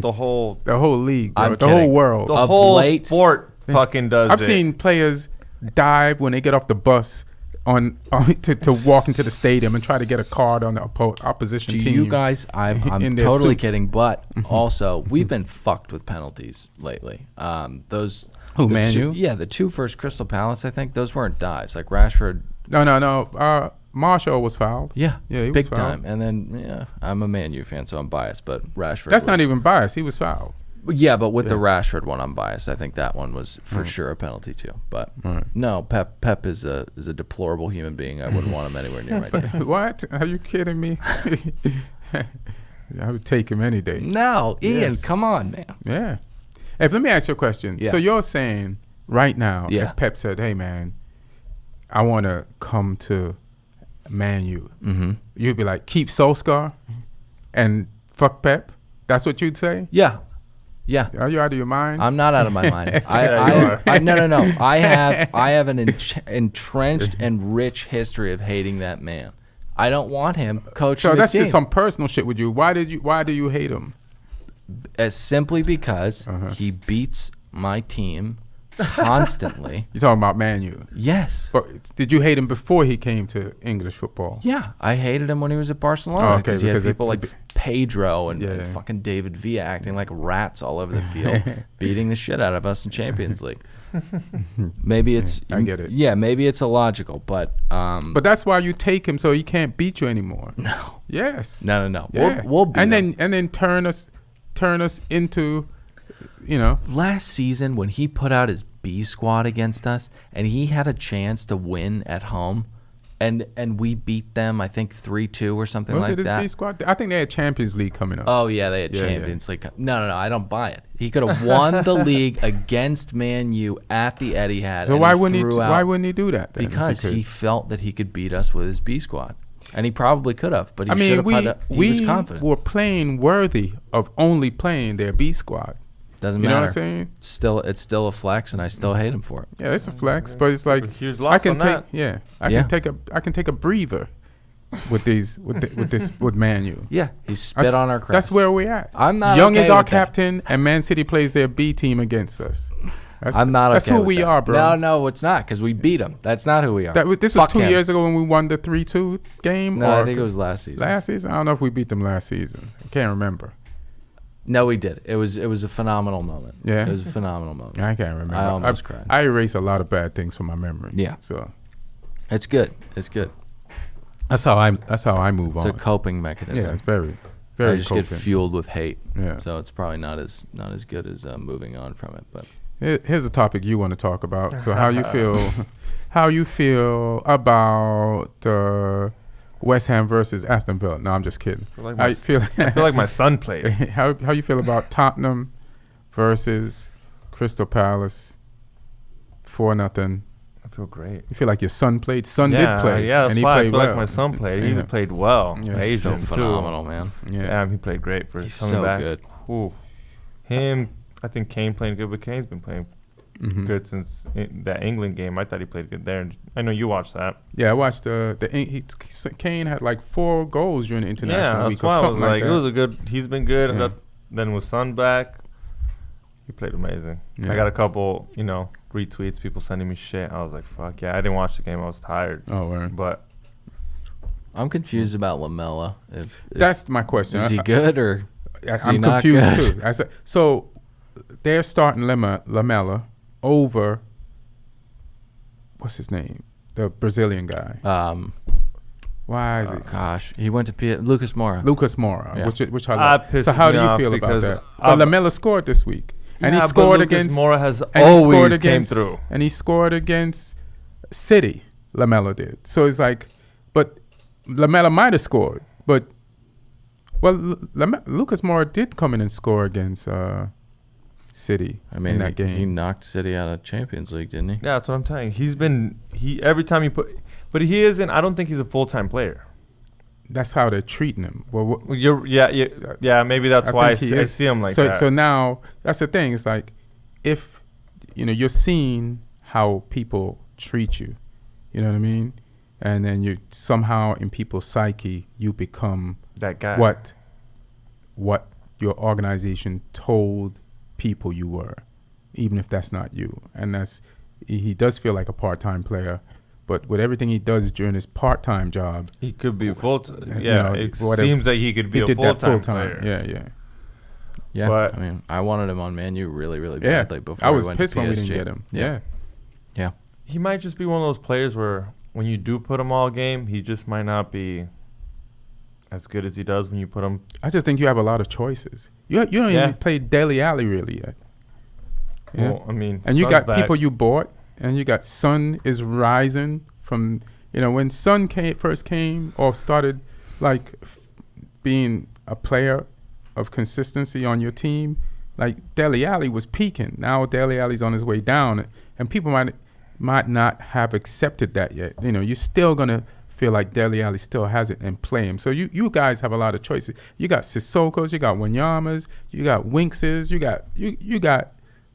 The whole league, bro. I'm The kidding. whole world. the Of whole late- sport fucking does it. I've seen players dive when they get off the bus to walk into the stadium and try to get a card on the opposition Do team. you guys? I'm in their totally suits. kidding, but also we've been fucked with penalties lately. Who, the Man two- U? Yeah, the two first Crystal Palace. I think those weren't dives. Like Rashford. No. Marshall was fouled. Yeah, he was big fouled. time. And then I'm a Man U fan, so I'm biased. But Rashford. That's not even biased. He was fouled. Yeah, but with the Rashford one, I'm biased. I think that one was for sure a penalty too. But no, Pep is a deplorable human being. I wouldn't want him anywhere near my team. What? Are you kidding me? I would take him any day. No, Ian, Yes. come on, man. Yeah. Hey, let me ask you a question. Yeah. So you're saying right now, if Pep said, "Hey, man, I want to come to Man U," you'd be like, "Keep Solskjaer and fuck Pep." That's what you'd say? Yeah. Are you out of your mind? I'm not out of my mind. you are. No. I have an entrenched and rich history of hating that man. I don't want him coaching So the that's team. just some personal shit with you. Why do you hate him? As simply because he beats my team constantly. You're talking about Man U. Yes. But did you hate him before he came to English football? Yeah, I hated him when he was at Barcelona Oh, okay, because he had because people like Pedro and Yeah. fucking David Villa acting like rats all over the field, beating the shit out of us in Champions League. Maybe it's I get it. Yeah, maybe it's illogical, but that's why you take him so he can't beat you anymore. no, Yes. no. Yeah. We'll beat him. and then turn us into, Last season when he put out his B squad against us and he had a chance to win at home, and we beat them, I think 3-2 or something Was like it his that. B squad? I think they had Champions League coming up. Oh yeah, they had Champions League. No, I don't buy it. He could have won the league against Man U at the Etihad. So and why he wouldn't he? threw out- Why wouldn't he do that? Then, Because he felt that he could beat us with his B squad, and he probably could have. But he should have put up. He was confident. were playing worthy of only playing their B squad. Doesn't You matter. know what I'm saying? It's still a flex, and I still hate him for it. Yeah, it's a flex, but it's like Huge I loss can on take. that. I can take a breather with these with Man U. Yeah, he spit on our crest. That's where we're at. I'm not Young okay is our with that. captain, and Man City plays their B team against us. I'm not okay That's who with we that. are, bro. No, it's not, because we beat him. That's not who we are. This was Fuck 2 him. years ago when we won the 3-2 game. No, or I think it was last season. last season. I don't know if we beat them last season. I can't remember. No, we did. It was a phenomenal moment. Yeah? It was a phenomenal moment. I can't remember. I almost cried. I erase a lot of bad things from my memory. Yeah. So It's good. It's good. that's how I move It's on. a coping mechanism. Yeah, it's very I very just coping. get fueled with hate. Yeah. So it's probably not as good as moving on from it. But Here's a topic you want to talk about. So how you feel? How you feel about West Ham versus Aston Villa? No, I'm just kidding. I feel like my son played. how you feel about Tottenham versus Crystal Palace? 4-0. I feel great. You feel like your son played? Son did play. Yeah, that's and he why I played feel well. like my son played. He Yeah. even played well. Yeah, he's so Asian, too. phenomenal, man. Yeah. Yeah, he played great for He's coming so back. good. Ooh. Him, I think Kane playing good, but Kane's been playing Mhm. good since that England game. I thought he played good there. And I know you watched that. Yeah, I watched Kane had like 4 goals during the international Yeah, week that's or why I something was like like, that. it was a good. He's been good, Yeah. and then with Son back, he played amazing. Yeah. I got a couple, retweets, people sending me shit. I was like, fuck yeah, I didn't watch the game. I was tired, Oh, right. but I'm confused about Lamella. If That's my question. is he good or is he I'm not confused good? too. I said, so they're starting Lamella over what's his name, the Brazilian guy. Why is it Gosh, he went to Lucas Moura. Lucas Moura? Yeah. Which I love. pisses So how me do you off feel about because that? But Lamella scored this week, and he Yeah, scored but Lucas against Moura has and he scored always came against through. and he scored against City. Lamella did. So it's like, but Lamella might have scored, but Lucas Moura did come in and score against City I mean, in that game. he knocked City out of Champions League, didn't he? Yeah, that's what I'm telling you. Every time but he isn't. I don't think he's a full-time player. That's how they're treating him. Well, Yeah. Maybe that's why I see him like that. So now that's the thing. It's like if you're seeing how people treat you, you know what I mean, and then you somehow in people's psyche you become that guy. what your organization told people you were, even if that's not you. And he does feel like a part-time player, but with everything he does during his part-time job, He could be full-time. you Yeah, know, it whatever. seems like he could be he a did that full-time full-time. player. Yeah. Yeah, But- I mean, I wanted him on Man U really, really Yeah, badly before I was we went pissed to when we PSG. didn't get him. Yeah. Yeah. He might just be one of those players where when you do put him all game, he just might not be as good as he does when you put him. I just think you have a lot of choices. You don't Yeah. even play Dele Alli really yet. Yeah. Well, I mean, And you Son's got back. people you bought, and you got Son is rising from, when Son first came or started like being a player of consistency on your team, like Dele Alli was peaking. Now Dele Alli's on his way down, and people might not have accepted that yet. You're still gonna feel like Dele Alli still has it and play him. So you guys have a lot of choices. You got Sissoko's, you got Wanyamas, you got Winkses, you got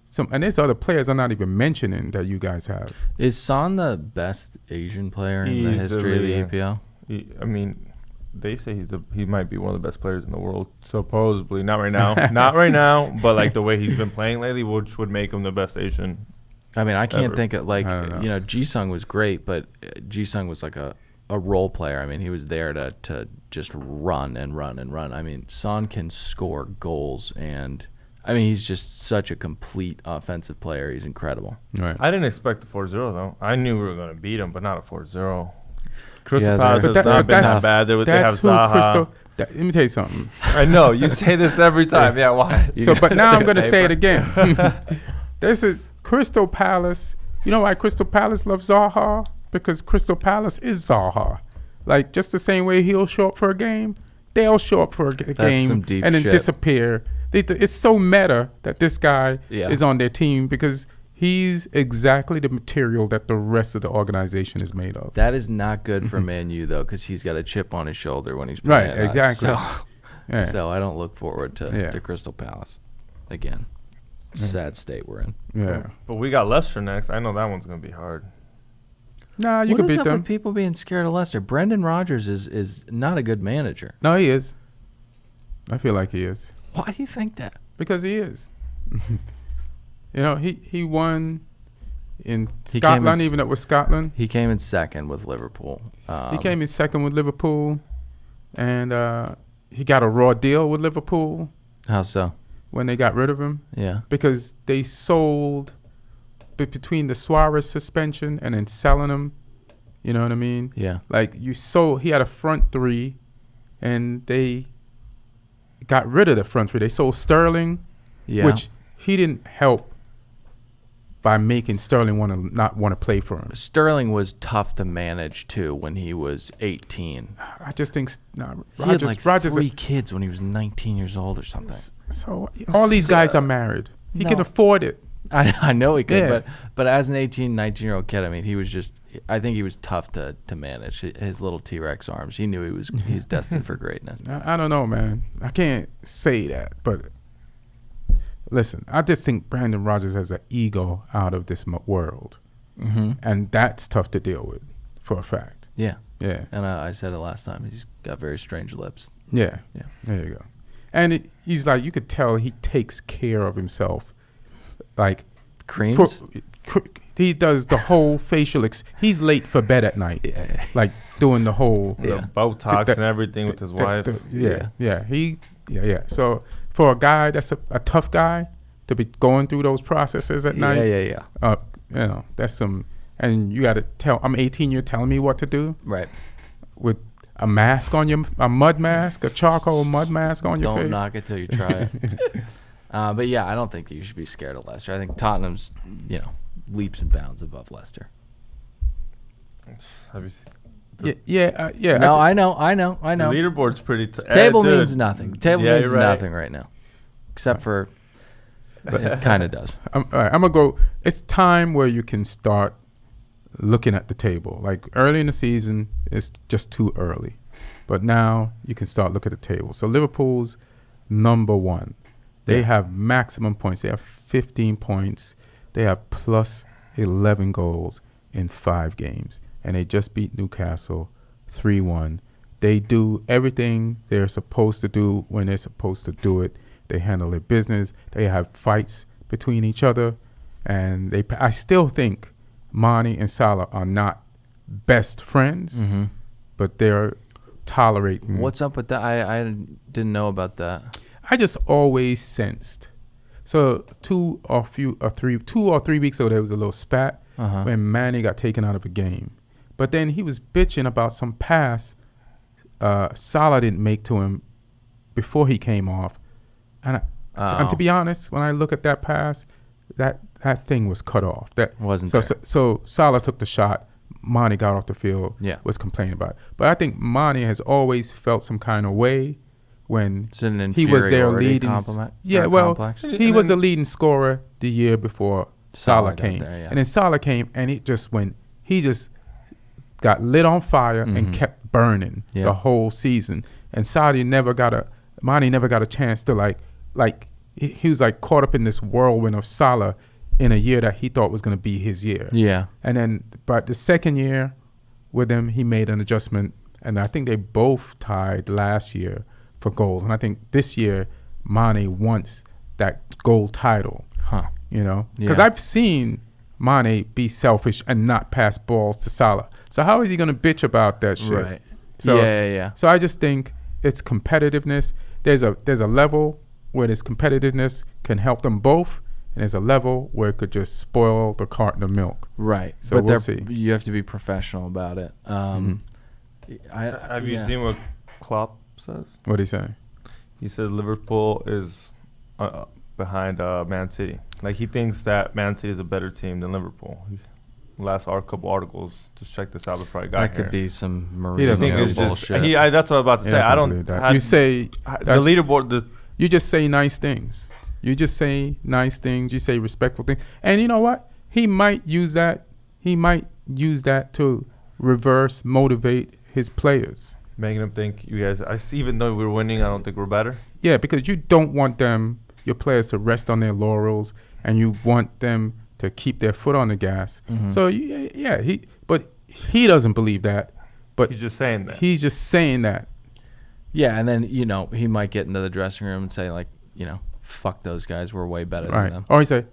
some, and there's other players I'm not even mentioning that you guys have. Is Son the best Asian player in the history of the APL? I mean, they say he might be one of the best players in the world. Supposedly, not right now, but like the way he's been playing lately, which would make him the best Asian. I mean, I can't Ever. think of I don't know. Ji-Sung was great, but Ji-Sung was like a role player. I mean, he was there to just run and run and run. I mean, Son can score goals, and I mean, he's just such a complete offensive player. He's incredible. Right. I didn't expect the 4-0 though. I knew we were going to beat him, but not a 4-0. Crystal Yeah, Palace they're- has not been that bad. They have That's who Zaha. Let me tell you something. I know you say this every time. Yeah, why? You So, but gotta now say I'm it, going to say it paper. again. This is Crystal Palace. You know why Crystal Palace loves Zaha? because Crystal Palace is Zaha. Like, just the same way he'll show up for a game, they'll show up for a game some deep and then shit. disappear. It's so meta that this guy Yeah. is on their team because he's exactly the material that the rest of the organization is made of. That is not good for Man U, though, because he's got a chip on his shoulder when he's playing. Right, exactly. Yeah. So I don't look forward to Crystal Palace again. Sad state we're in. Yeah. But we got Leicester next. I know that one's gonna be hard. Nah, you What can is beat up them. with people being scared of Leicester? Brendan Rodgers is not a good manager. No, he is. I feel like he is. Why do you think that? Because he is. You know, he won in He came Scotland, in even up with Scotland. He came in second with Liverpool. He came in second with Liverpool, and he got a raw deal with Liverpool How so? when they got rid of him Yeah. because they sold between the Suarez suspension and then selling him. You know what I mean? Yeah. Like he had a front three, and they got rid of the front three. They sold Sterling, Yeah. which he didn't help by making Sterling not want to play for him. Sterling was tough to manage too when he was 18. I just think He had like Rogers. 3 kids when he was 19 years old or something. So all these guys are married. He No. can afford it. I know he could, Yeah. but as an 18, 19-year-old kid, I mean, I think he was tough to manage. His little T-Rex arms. He knew he's destined for greatness. I don't know, man. I can't say that, but listen, I just think Brandon Rodgers has an ego out of this world, and that's tough to deal with, for a fact. Yeah. Yeah, And I said it last time. He's got very strange lips. yeah, Yeah. There you go. And he's like, you could tell he takes care of himself, like Creams? he does the whole facial. He's late for bed at night, Yeah. like doing the whole. Yeah. The Botox The- and everything with his wife. Yeah. So for a guy that's a tough guy to be going through those processes at night, Yeah. you know, that's some. And you got to tell. I'm 18. You're telling me what to do Right. with a mask on a mud mask, a charcoal mud mask on your face. Don't knock it till you try it. But yeah, I don't think that you should be scared of Leicester. I think Tottenham's, leaps and bounds above Leicester. Have you seen Yeah. No, I just- know. the leaderboard's pretty. Table means nothing. Table Yeah, means you're right. nothing right now, except for it kind of does. All right, I'm gonna go. It's time where you can start looking at the table. Like early in the season, it's just too early, but now you can start looking at the table. So Liverpool's number 1. They have maximum points. They have 15 points. They have plus 11 goals in 5 games, and they just beat Newcastle 3-1. They do everything they're supposed to do when they're supposed to do it. They handle their business. They have fights between each other, and I still think Mane and Salah are not best friends, but they're tolerating. What's up with that? I didn't know about that. I just always sensed. So 2 or 3 weeks ago, there was a little spat when Manny got taken out of a game, but then he was bitching about some pass Salah didn't make to him before he came off, and to be honest, when I look at that pass, that thing was cut off. That Wasn't so. there. So Salah took the shot. Mane got off the field. Yeah. Was complaining about it. But I think Mane has always felt some kind of way when It's an he was their inferiority leading. compliment. Yeah, or well, complex. he was the leading scorer the year before Salah got came, there, yeah. and then Salah came, and it just went. He just got lit on fire and kept burning the whole season. And Mane never got a chance to like he was like caught up in this whirlwind of Salah in a year that he thought was going to be his year. Yeah. And then, but the second year with him, he made an adjustment, and I think they both tied last year for goals. And I think this year, Mane wants that goal title. Huh. You know, because Yeah. I've seen Mane be selfish and not pass balls to Salah. So how is he going to bitch about that shit? Right. So, Yeah. So I just think it's competitiveness. There's a level where this competitiveness can help them both, and there's a level where it could just spoil the carton of milk. Right. So but we'll see. You have to be professional about it. Have you seen what Klopp says? What do you say? He says Liverpool is behind Man City. Like, he thinks that Man City is a better team than Liverpool. couple articles. Just check this out before I got here. That could be some He doesn't Mourinho believe bullshit. That's what I was about to say. I don't. believe that. You say the leaderboard. You just say nice things. You just say nice things. You say respectful things. And you know what? He might use that. He might use that to reverse motivate his players. Making them think you guys. Even though we're winning, I don't think we're better. Yeah, because you don't want your players to rest on their laurels, and you want them to keep their foot on the gas. Mhm. So but he doesn't believe that. But He's just saying that. He's just saying that. Yeah, and then he might get into the dressing room and say like, fuck those guys, we're way better than them. Or he say,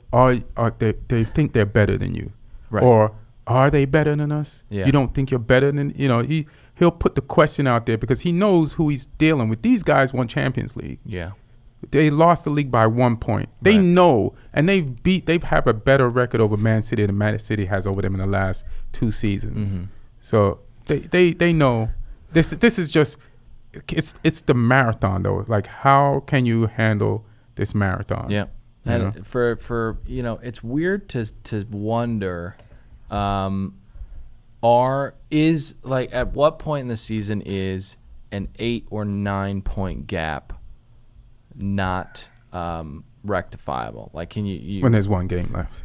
they think they're better than you, Right. or are they better than us? Yeah. You don't think you're better than he'll put the question out there because he knows who he's dealing with. These guys won Champions League. Yeah. They lost the league by 1 point. They Right. know, and they have a better record over Man City than Man City has over them in the last 2 seasons. Mhm. So they know this is just it's the marathon though. Like, how can you handle this marathon? Yeah. You And know? for it's weird to wonder at what point in the season is an 8 or 9 point gap not rectifiable? Like, can you When there's 1 game left.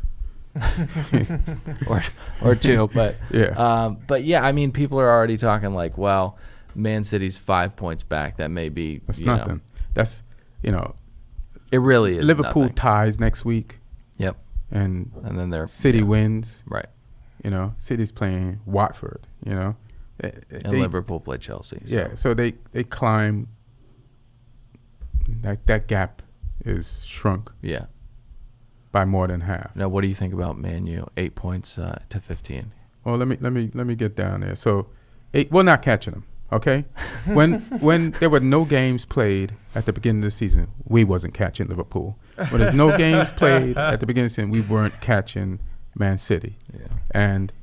or 2, but Yeah. I mean, people are already talking like, well, Man City's 5 points back. That may be That's nothing. That's It really is. Liverpool nothing. ties next week, Yep. and And then they're City wins. right. City's playing Watford. And Liverpool play Chelsea. So. Yeah, so they climb. That gap is shrunk Yeah. by more than half. Now, what do you think about Man U? 8 points to 15. Well, let me get down there. So, we're not catching them. Okay, when there were no games played at the beginning of the season, we wasn't catching Liverpool. When there's no games played at the beginning of the season, we weren't catching Man City, Yeah. and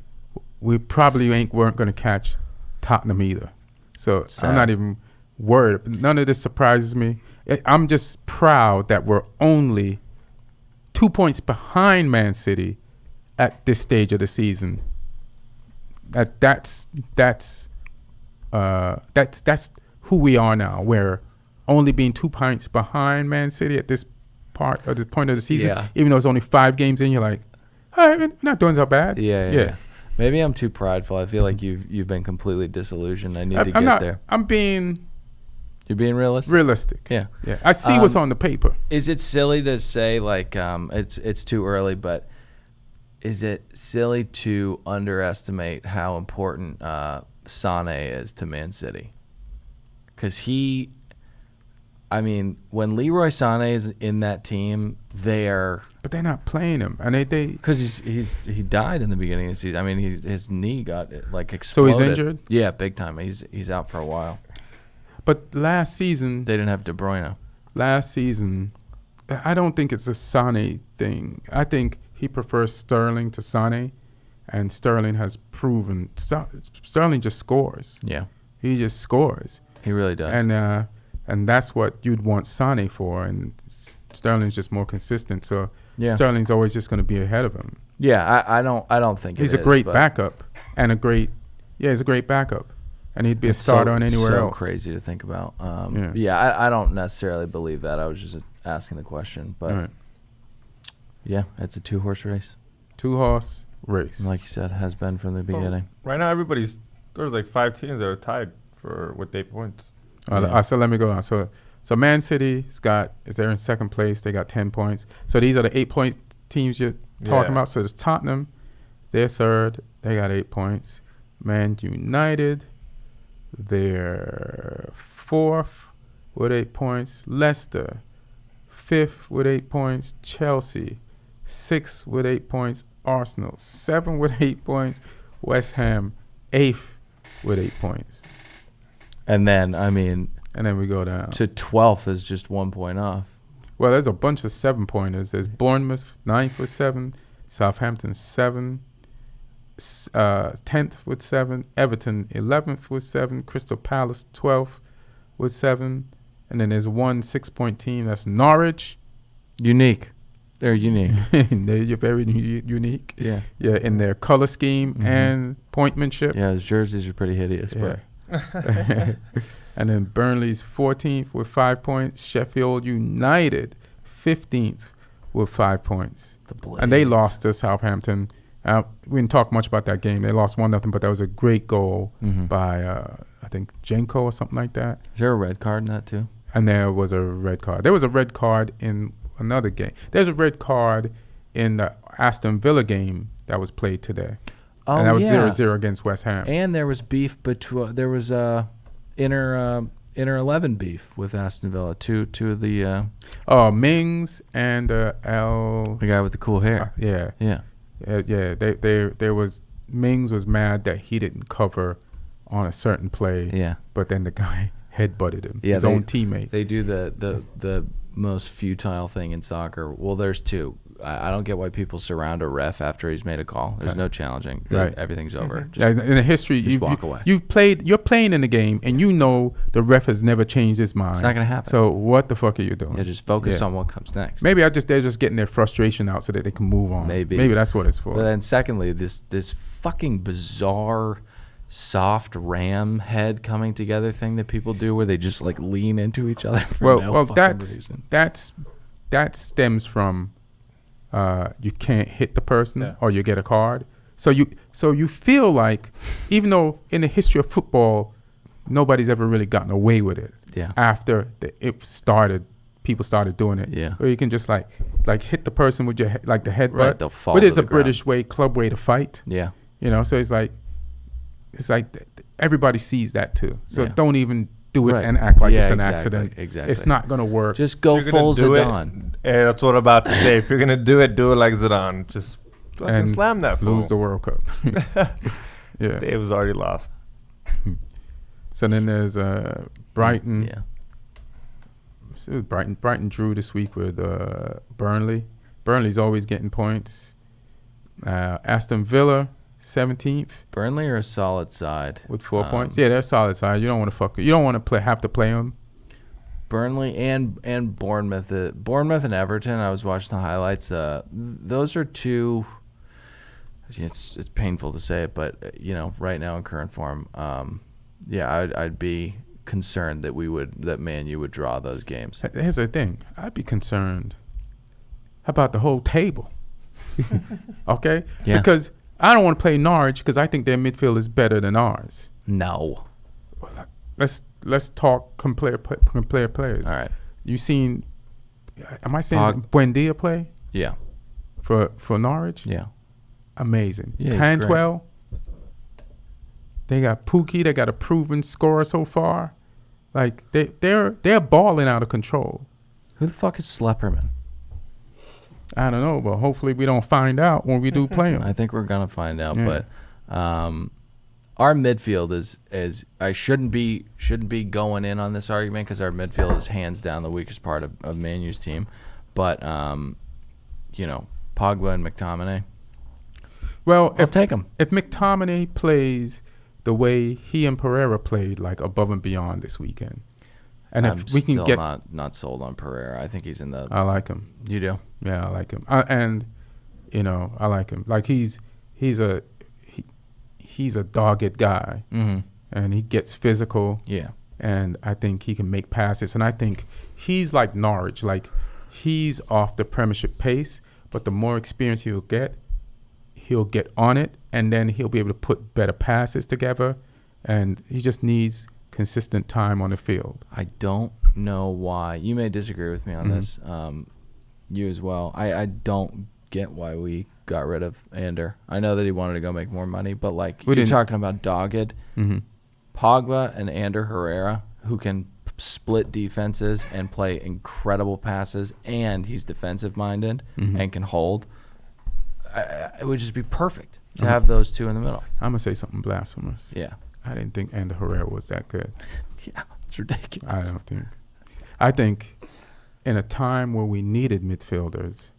we probably weren't going to catch Tottenham either. So Sad. I'm not even worried. None of this surprises me. I'm just proud that we're only 2 points behind Man City at this stage of the season. That's who we are now. We're only being 2 points behind Man City at this point of the season. Yeah. Even though it's only 5 games in, you're like, all right, we're not doing so bad. Yeah. Maybe I'm too prideful. I feel like you've been completely disillusioned. I need to I'm get not, there. I'm being You're being realistic. realistic. Yeah. Yeah. I see what's on the paper. Is it silly to say like it's too early, but is it silly to underestimate how important Sané is to Man City? Because when Leroy Sané is in that team, But they're not playing him, and they. because he died in the beginning of the season. I mean, his knee got like So exploded. he's injured. Yeah, big time. He's out for a while. But last season, They didn't have De Bruyne. I don't think it's a Sané thing. I think he prefers Sterling to Sané, and Sterling has proven Sterling just scores. Yeah, He just scores, he really does. and that's what you'd want Sané for. And Sterling's just more consistent, so yeah, Sterling's always just going to be ahead of him. yeah. I don't think He's it a is, great but backup, and he's a great backup, and he'd be a it's starter on anywhere so else. crazy to think about. Yeah. I don't necessarily believe that. I was just asking the question, but All right. yeah, it's a 2-horse race. 2-horse race. Like you said, has been from the beginning. Right now, there's like 5 teams that are tied with 8 points. So let me go on. So Man City's they're in second place. They got 10 points. So these are the 8-point teams you're talking about. So there's Tottenham, they're third. They got 8 points. Man United, they're fourth with 8 points. Leicester, fifth with 8 points. Chelsea, sixth with 8 points. Arsenal, 7 with 8 points. West Ham, 8th with 8 points. And then, And then we go down to 12th is just 1 point off. Well, there's a bunch of 7-pointers. There's Bournemouth, 9th with 7. Southampton, 7. 10th with 7. Everton, 11th with 7. Crystal Palace, 12th with 7. And then there's one 6-point team. That's Norwich. Unique. They're unique. They're very unique. Yeah. Yeah, in their color scheme and pointmanship. Yeah, his jerseys are pretty hideous, Yeah. And then Burnley's 14th with 5 points. Sheffield United 15th with 5 points. And they lost to Southampton. We didn't talk much about that game. They lost 1-0, but that was a great goal by, I think, Jenko or something like that. Is there a red card in that too? And there was a red card. There was a red card in another game. There's a red card in the Aston Villa game that was played today. Oh, and that was 0-0 against West Ham. And there was beef between. There was inner 11 beef with Aston Villa. Two of the. Mings and the guy with the cool hair. Yeah. There was Mings was mad that he didn't cover on a certain play. Yeah. But then the guy headbutted him. Yeah, his own teammate. They do the most futile thing in soccer. Well, there's two. I don't get why people surround a ref after he's made a call. There's no challenging. Everything's over. In the history, just walk away. You're playing in the game, and you know the ref has never changed his mind. It's not gonna happen. So what the fuck are you doing? Yeah, just focus on what comes next. Maybe they're just getting their frustration out so that they can move on. Maybe that's what it's for. But then secondly, this fucking bizarre soft ram head coming together thing that people do where they just like lean into each other for no fucking reason. That stems from you can't hit the person or you get a card. So you feel like, even though in the history of football nobody's ever really gotten away with it. Yeah. After it started, people started doing it. Yeah. Where you can just like hit the person with your like the headbutt. Right, they'll fall. But it's to a the ground. British club way to fight. Yeah. You know, so it's like everybody sees that too. So don't even do it and act like it's an accident. Exactly. It's not gonna work. Just go full Zidane. Hey, that's what I'm about to say. If you're gonna do it like Zidane. Just fucking slam that fool. Lose the World Cup. Yeah. It was already lost. So then there's Brighton. Yeah. So Brighton drew this week with Burnley. Burnley's always getting points. Aston Villa 17th. Burnley are a solid side with 4 points. Yeah, they're a solid side. You don't want to You don't want to have to play them. Burnley and Bournemouth. Bournemouth and Everton. I was watching the highlights. Those are two. It's painful to say it, but right now in current form, I'd be concerned that Man U would draw those games. Here's the thing. I'd be concerned. How about the whole table? Okay. Yeah. Because I don't want to play Norwich because I think their midfield is better than ours. No. Let's talk compare players. All right. You seen? Am I saying Buendia play? Yeah. For Norwich? Yeah. Amazing. Yeah, Cantwell. They got Pookie. They got a proven scorer so far. Like they're balling out of control. Who the fuck is Slepperman? I don't know, but hopefully we don't find out when we do play them. I think we're gonna find out, but our midfield is I shouldn't be going in on this argument because our midfield is hands down the weakest part of Man U's team, but Pogba and McTominay. Well, I'll take them. If McTominay plays the way he and Pereira played, like above and beyond this weekend, and I'm if we can still get not sold on Pereira. I think he's in the. I like him. You do? Yeah, I like him. I like him. Like he's a dogged guy, and he gets physical. Yeah. And I think he can make passes, and I think he's like Norwich. Like he's off the Premiership pace, but the more experience he'll get on it, and then he'll be able to put better passes together, and he just needs consistent time on the field. I don't know why. You may disagree with me on this. You as well. I don't get why we got rid of Ander. I know that he wanted to go make more money, but you're talking about dogged. Pogba and Ander Herrera, who can split defenses and play incredible passes, and he's defensive minded and can hold. It would just be perfect to have those two in the middle. I'm gonna say something blasphemous. Yeah. I didn't think Ander Herrera was that good. Yeah, it's ridiculous. I think in a time where we needed midfielders,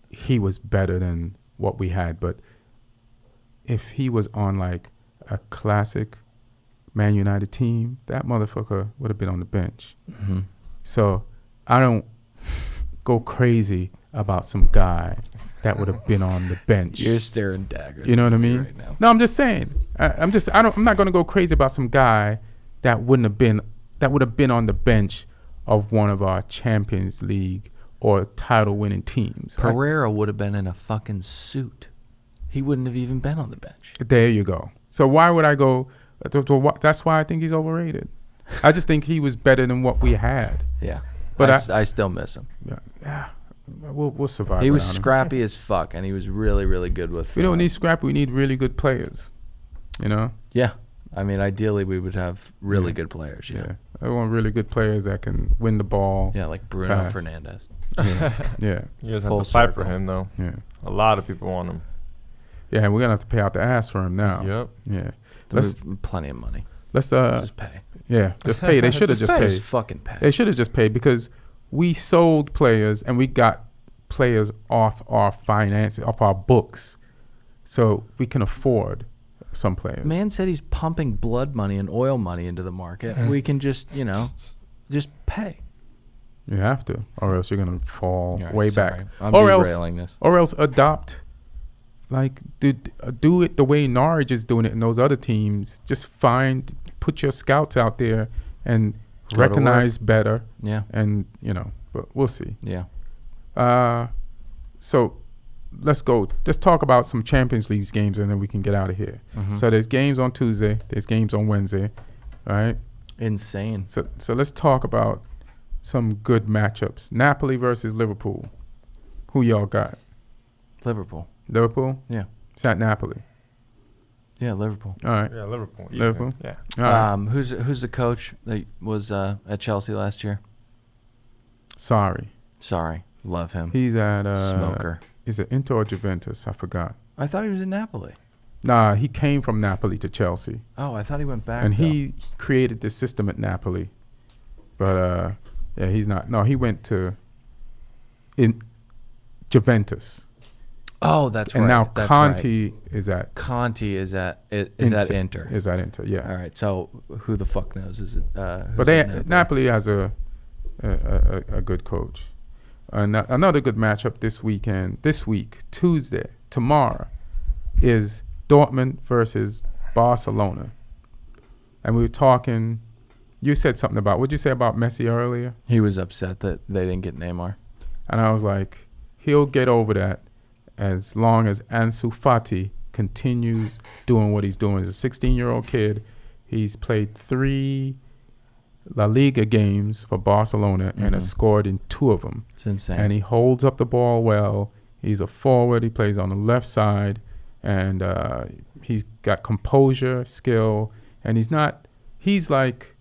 he was better than what we had. But if he was on like a classic Man United team, that motherfucker would have been on the bench. So I don't go crazy about some guy that would have been on the bench. You're staring daggers. You know what I mean? Right now. No, I'm just saying. I'm not going to go crazy about some guy that would have been on the bench of one of our Champions League or title-winning teams. Pereira would have been in a fucking suit. He wouldn't have even been on the bench. There you go. So why would I go? That's why I think he's overrated. I just think he was better than what we had. Yeah, but I still miss him. Yeah, we'll survive. He was without him. scrappy as fuck, and he was really, really good with. We don't need scrappy. We need really good players. You know. Yeah, I mean, ideally, we would have really good players. Yeah. I want really good players that can win the ball. Yeah, like Bruno pass. Fernandes. Yeah. You guys Full have to fight circle. for him, though. Yeah. A lot of people want him. Yeah, we're gonna have to pay out the ass for him now. Yep. Yeah. There's plenty of money. Let's Just pay. yeah, just pay. They should have just Just paid. fucking pay. They should have just paid because we sold players and we got players off our finances, off our books, so we can afford some players. Man said he's pumping blood money and oil money into the market. We can just, just pay. You have to, or else you're gonna fall All right, way sorry. back. I'm Or else- derailing this. Or else adopt, like do it the way Norwich is doing it and those other teams. Just put your scouts out there and Go to recognize better. Yeah. And but we'll see. Yeah. So let's go. Just talk about some Champions League games and then we can get out of here. Mhm. So there's games on Tuesday. There's games on Wednesday. All right. Insane. So let's talk about some good matchups. Napoli versus Liverpool. Who y'all got? Liverpool. Liverpool? Yeah. It's at Napoli. Yeah, Liverpool. All right. Yeah, Liverpool. Easy. Liverpool? Yeah. All right. Who's the coach that was at Chelsea last year? Sorry. Sorry. Love him. He's at Smoker. Is it Inter or Juventus? I forgot. I thought he was in Napoli. Nah, he came from Napoli to Chelsea. Oh, I thought he went back. And though. he created this system at Napoli. But yeah, he's not. No, he went to Juventus. Oh, that's And right. now That's Conte is at right. Conte is at Inter. Is at Inter, yeah. All right. So who the fuck knows? Is it? But Napoli has a good coach. Another good matchup this week, Tuesday, tomorrow, is Dortmund versus Barcelona. And we were talking, you said something about, what'd you say about Messi earlier? He was upset that they didn't get Neymar. And I was like, he'll get over that as long as Ansu Fati continues doing what he's doing. He's a 16-year-old kid. He's played 3 La Liga games for Barcelona and has scored in 2 of them. It's insane. And he holds up the ball well. He's a forward. He plays on the left side. And he's got composure, skill. And he's like,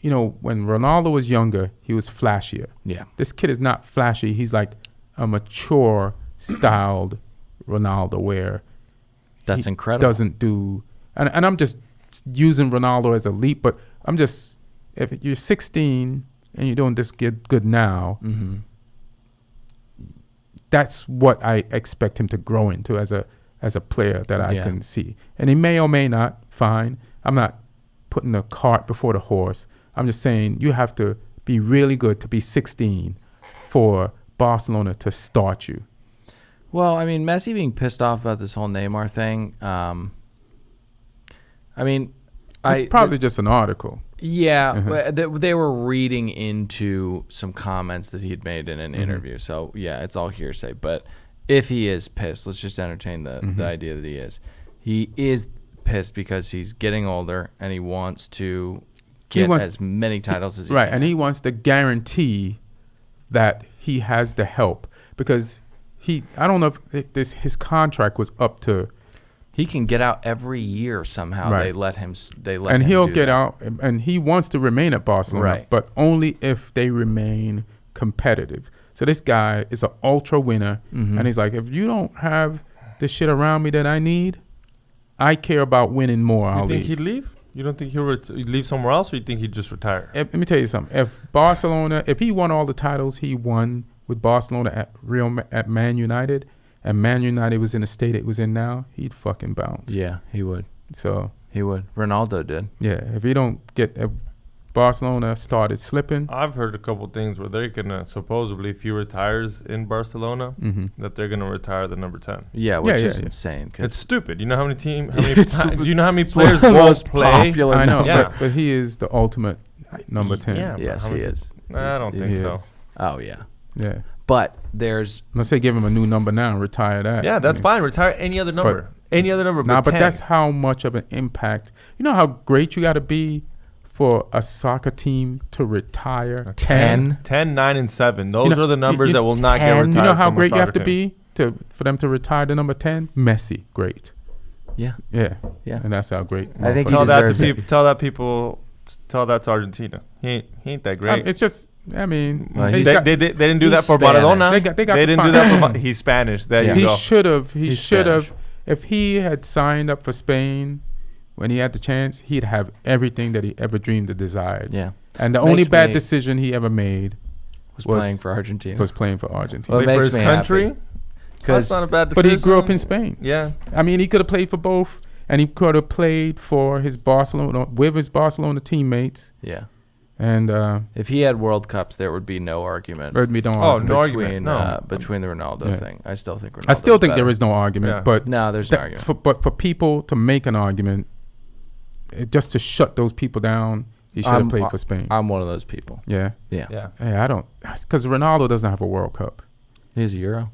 when Ronaldo was younger, he was flashier. Yeah. This kid is not flashy. He's like a mature styled Ronaldo where That's he incredible. doesn't do, and I'm just using Ronaldo as a leap, but I'm just, if you're 16 and you're doing this good now, Mm-hmm. that's what I expect him to grow into as a player that I Yeah. can see. And he may or may not, fine. I'm not putting the cart before the horse. I'm just saying you have to be really good to be 16 for Barcelona to start you. Well, I mean, Messi being pissed off about this whole Neymar thing. It's probably just an article. Yeah, Uh-huh. they were reading into some comments that he'd made in an interview. So, yeah, it's all hearsay. But if he is pissed, let's just entertain the idea that he is. He is pissed because he's getting older and he wants to get as many titles as he Right, can. and he wants to guarantee that he has the help because I don't know if his contract was up to. He can get out every year somehow. Right. They let him. And he'll do get that. out, and he wants to remain at Barcelona, Right. but only if they remain competitive. So this guy is an ultra winner, and he's like, if you don't have the shit around me that I need, I care about winning more. You I'll think leave. he'd leave? You don't think he'll leave somewhere else, or you think he'd just retire? Let me tell you something. If he won all the titles he won with Barcelona at Man United, and Man United was in the state it was in now, he'd fucking bounce. Yeah, he would. So He would. Ronaldo did. yeah, if he don't get Barcelona started slipping. I've heard a couple things where they're gonna supposedly, if he retires in Barcelona, that they're gonna retire the number 10. Yeah, which is insane. It's stupid. You know how many do you know how many players the won't most play? popular I know, Yeah. but he is the ultimate number 10. Yeah, Yes, he is. I don't think so. Oh yeah. Yeah. But there's Let's say give him a new number now and retire that. Yeah, that's fine. Retire any other number. Any other number. Nah, but 10. that's how much of an impact. You know how great you got to be for a soccer team to retire 10? 10, 9, and 7. Those You know, are the numbers you- that will not get 10. retired. You know how from a great you have soccer to team. be for them to retire the number 10? Messi, great. yeah. Yeah. Yeah. And that's how great. I think he Tell that to deserves it. people. Tell that people. Tell that to Argentina. He ain't that great. It's just, I mean, Well, they, he's he's- got- they didn't do he's that for Spanish. Barcelona. They got They to didn't do find- that for. He's Spanish. There Yeah. you he go. should have. He He's should have. Spanish. If he had signed up for Spain when he had the chance, he'd have everything that he ever dreamed or desired. Yeah. And the Makes only bad me- decision he ever made Was Was- playing for Argentina. was playing for Argentina. Well, it Play for makes his me country. happy. That's 'Cause- not a bad But decision. he grew up in Spain. Yeah. I mean, he could have played for both, and he could have played for his Barcelona with his Barcelona teammates. Yeah. And If he had World Cups, there would be no argument heard me don't. Oh, argue. no between argument. No. between the Ronaldo Yeah. thing. I still think Ronaldo. I still think there is no argument, Yeah. but No, there's no argument. but for people to make an argument, just to shut those people down, he should have played for Spain. I'm one of those people. Yeah. Yeah. Yeah. Hey, I don't, because Ronaldo doesn't have a World Cup. He's a Euro.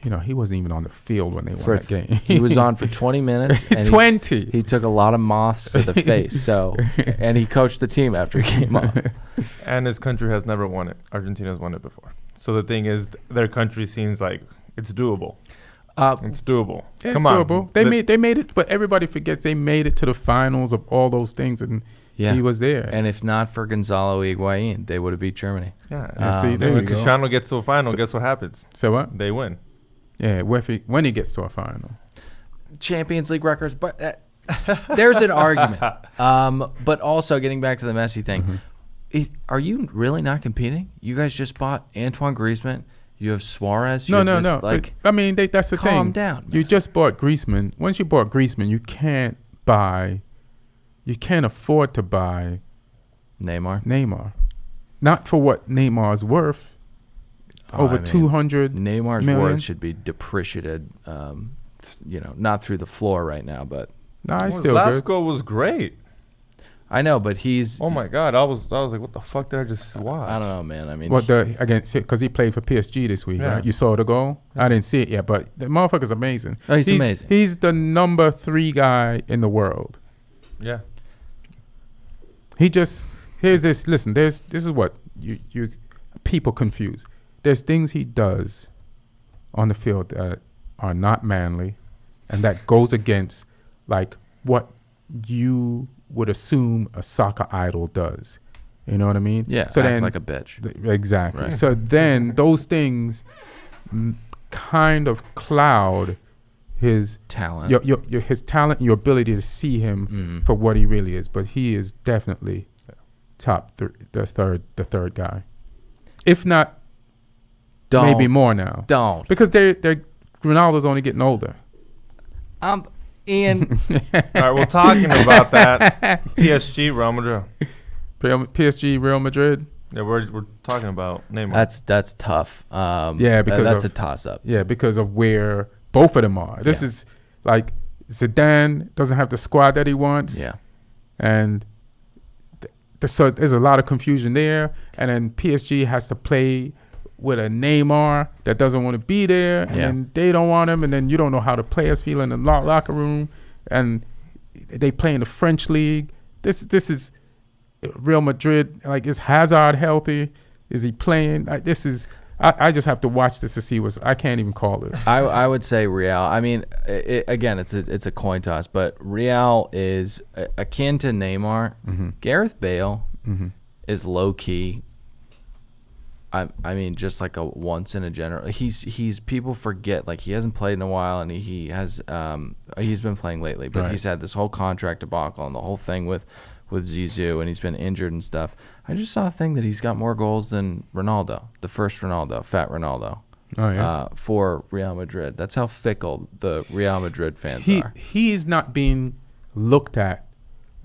You know, he wasn't even on the field when they won For- that game. He was on for 20 minutes. And 20. He took a lot of moths to the face. So, and he coached the team after he came off. And his country has never won it. Argentina's won it before. So the thing is, their country seems like it's doable. It's doable. It's Come on. doable. They made it, but everybody forgets they made it to the finals of all those things, and Yeah. he was there. And if not for Gonzalo Higuain, they would have beat Germany. Yeah. Yeah, see, Um, there When you go. Cristiano gets to a final, So- guess what happens? So what? They win. Yeah, when he gets to a final. Champions League records, but there's an argument. But also getting back to the Messi thing, are you really not competing? You guys just bought Antoine Griezmann. You have Suarez. No. Like, I mean, that's the thing. calm down, You Messi. just bought Griezmann. Once you bought Griezmann, you can't afford to buy Neymar. Neymar. Not for what Neymar is worth. Over I mean, 200 Neymar's million. worth should be depreciated. Not through the floor right now, but Nah, he's Well, still last good. goal was great. I know. But he's. Oh my God, I was like, what the fuck did I just watch? I don't know, man. I mean, What because he played for PSG this week, Yeah. right? You saw the goal? I didn't see it yet, but the motherfucker's amazing. Oh, he's amazing. He's the number 3 guy in the world. Yeah. He just here's this. Listen, this is what you people confuse. There's things he does on the field that are not manly, and that goes against like what you would assume a soccer idol does. You know what I mean? yeah, So act then, like a bitch. exactly. Right. So then those things kind of cloud his Talent. your his talent, your ability to see him for what he really is. But he is definitely the third guy, if not maybe more now. Don't. Because they're Ronaldo's only getting older. Ian. All right, well, talking about that, PSG, Real Madrid. PSG, Real Madrid. Yeah, we're talking about Neymar. That's tough. Yeah, because that's of- a toss up. Yeah, because of where both of them are. This is like Zidane doesn't have the squad that he wants. Yeah. And so there's a lot of confusion there. And then PSG has to play with a Neymar that doesn't want to be there. And then they don't want him. And then you don't know how the players feel in the locker room. And they play in the French league. This is Real Madrid. Like, is Hazard healthy? Is he playing? I just have to watch this to see I can't even call this. I would say Real. I mean, again, it's a coin toss, but Real is akin to Neymar. Gareth Bale is low key. I mean, just like a once in a general. He's people forget, like, he hasn't played in a while, and he's been playing lately, but he's had this whole contract debacle and the whole thing with Zizou, and he's been injured and stuff. I just saw a thing that he's got more goals than Ronaldo, the first Ronaldo, fat Ronaldo, for Real Madrid. That's how fickle the Real Madrid fans are. He is not being looked at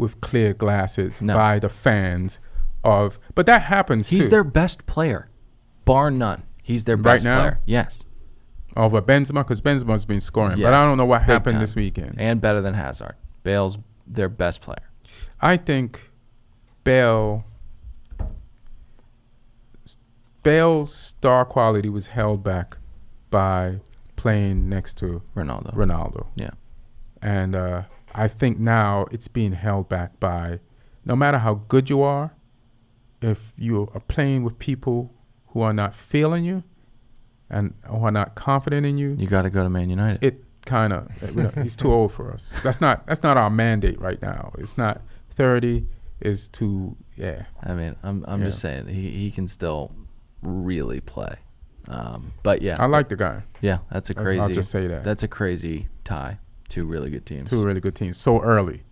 with clear glasses No. by the fans of. But that happens too. He's their best player, bar none. He's their best now? player. Yes. Over Benzema, because Benzema's been scoring. Yes. But I don't know what Big happened time. this weekend. And better than Hazard. Bale's their best player. I think Bale's star quality was held back by playing next to Ronaldo. Yeah. And I think now it's being held back by, no matter how good you are, if you are playing with people who are not feeling you and who are not confident in you, You got to go to Man United. it kind of, he's too old for us. That's not our mandate right now. It's not 30, is too, yeah. I mean, I'm just saying he can still really play. But yeah. I like the guy. Yeah, that's a crazy. I'll just say that. That's a crazy tie. Two really good teams. Two really good teams so early.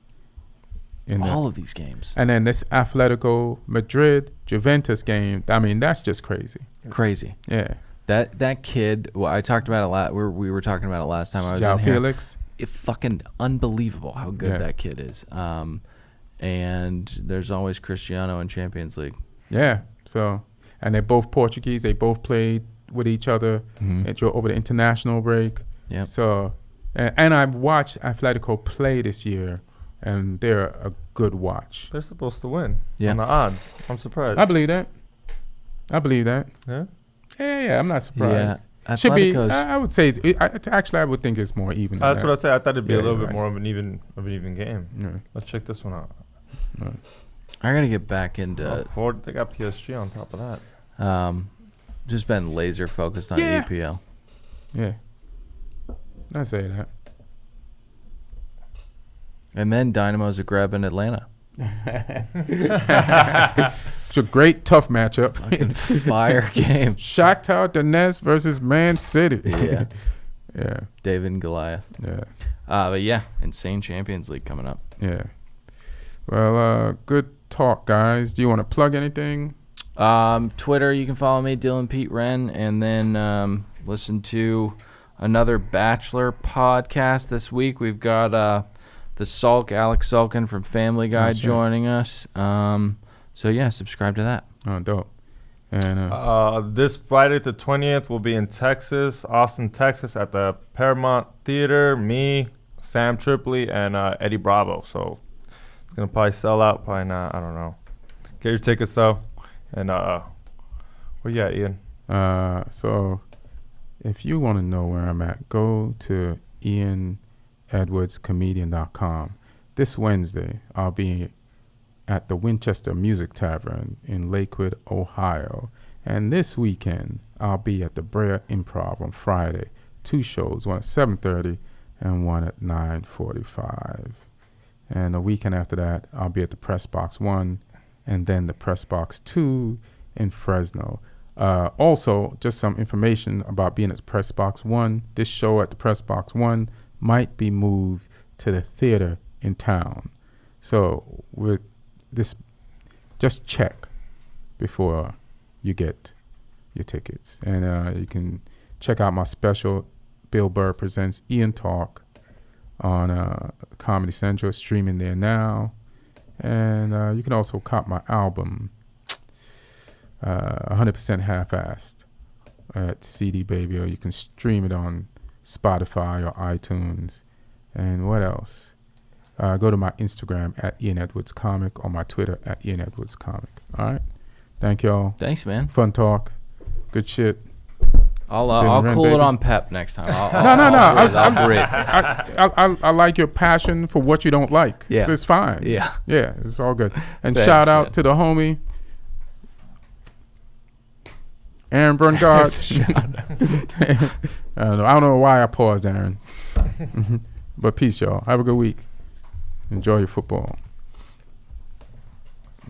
All of these games. And then this Atletico Madrid Juventus game, I mean, that's just crazy. Crazy. Yeah. That kid, well, I talked about it a lot. We were talking about it last time I was João in here. Felix. It's fucking unbelievable how good that kid is. And there's always Cristiano in Champions League. Yeah. So, and they're both Portuguese. They both played with each other over the international break. Yeah. So, and I've watched Atletico play this year, and they're a good watch. They're supposed to win. Yeah. On the odds. I'm surprised. I believe that. Yeah. Yeah, I'm not surprised. Yeah. Should be. Atletico's- I would say. Actually, I would think it's more even. That's what I'd say. I thought it'd be Yeah, a little you're bit right. more of an even game. Yeah. Let's check this one out. I gotta get back into Ford, they got PSG on top of that. just been laser focused on Yeah. EPL. Yeah. I say that. And then Dynamo Zagreb in Atlanta. It's a great tough matchup. Fucking fire game. Shakhtar Donetsk versus Man City. Yeah. Yeah. David and Goliath. Yeah. But yeah, insane Champions League coming up. Yeah. Well, good talk, guys. Do you want to plug anything? Twitter, you can follow me, Dylan Pete Wren, and then listen to another Bachelor podcast this week. We've got the Sulk, Alex Sulkin from Family Guy That's right. joining us. So yeah, subscribe to that. Oh, dope. And This Friday the 20th, we'll be in Texas, Austin, Texas, at the Paramount Theater. Me, Sam Tripoli, and Eddie Bravo. So it's gonna probably sell out. Probably not. I don't know. Get your tickets though. And where you at, Ian? so if you want to know where I'm at, go to ianedwardscomedian.com. This Wednesday, I'll be at the Winchester Music Tavern in Lakewood, Ohio. And this weekend, I'll be at the Brea Improv on Friday. 2 shows, one at 7:30 and one at 9:45. And the weekend after that, I'll be at the Press Box 1 and then the Press Box 2 in Fresno. Also, just some information about being at the Press Box 1. This show at the Press Box 1 might be moved to the theater in town. So with this, just check before you get your tickets. And you can check out my special, Bill Burr Presents Ian Talk, on Comedy Central, streaming there now. And you can also cop my album, 100% Half-Assed, at CD Baby, or you can stream it on Spotify or iTunes. And what else? Go to my Instagram at Ian Edwards Comic, or my Twitter at Ian Edwards Comic. All right? Thank y'all. Thanks, man. Fun talk. Good shit. I'll Ren, cool baby. it on Pep next time. No. I'll breathe. I like your passion for what you don't like. Yeah. So it's fine. Yeah. Yeah, it's all good. And Thanks, shout out man. to the homie, Aaron Brungard. I don't know why I paused, Aaron. But peace, y'all. Have a good week. Enjoy your football.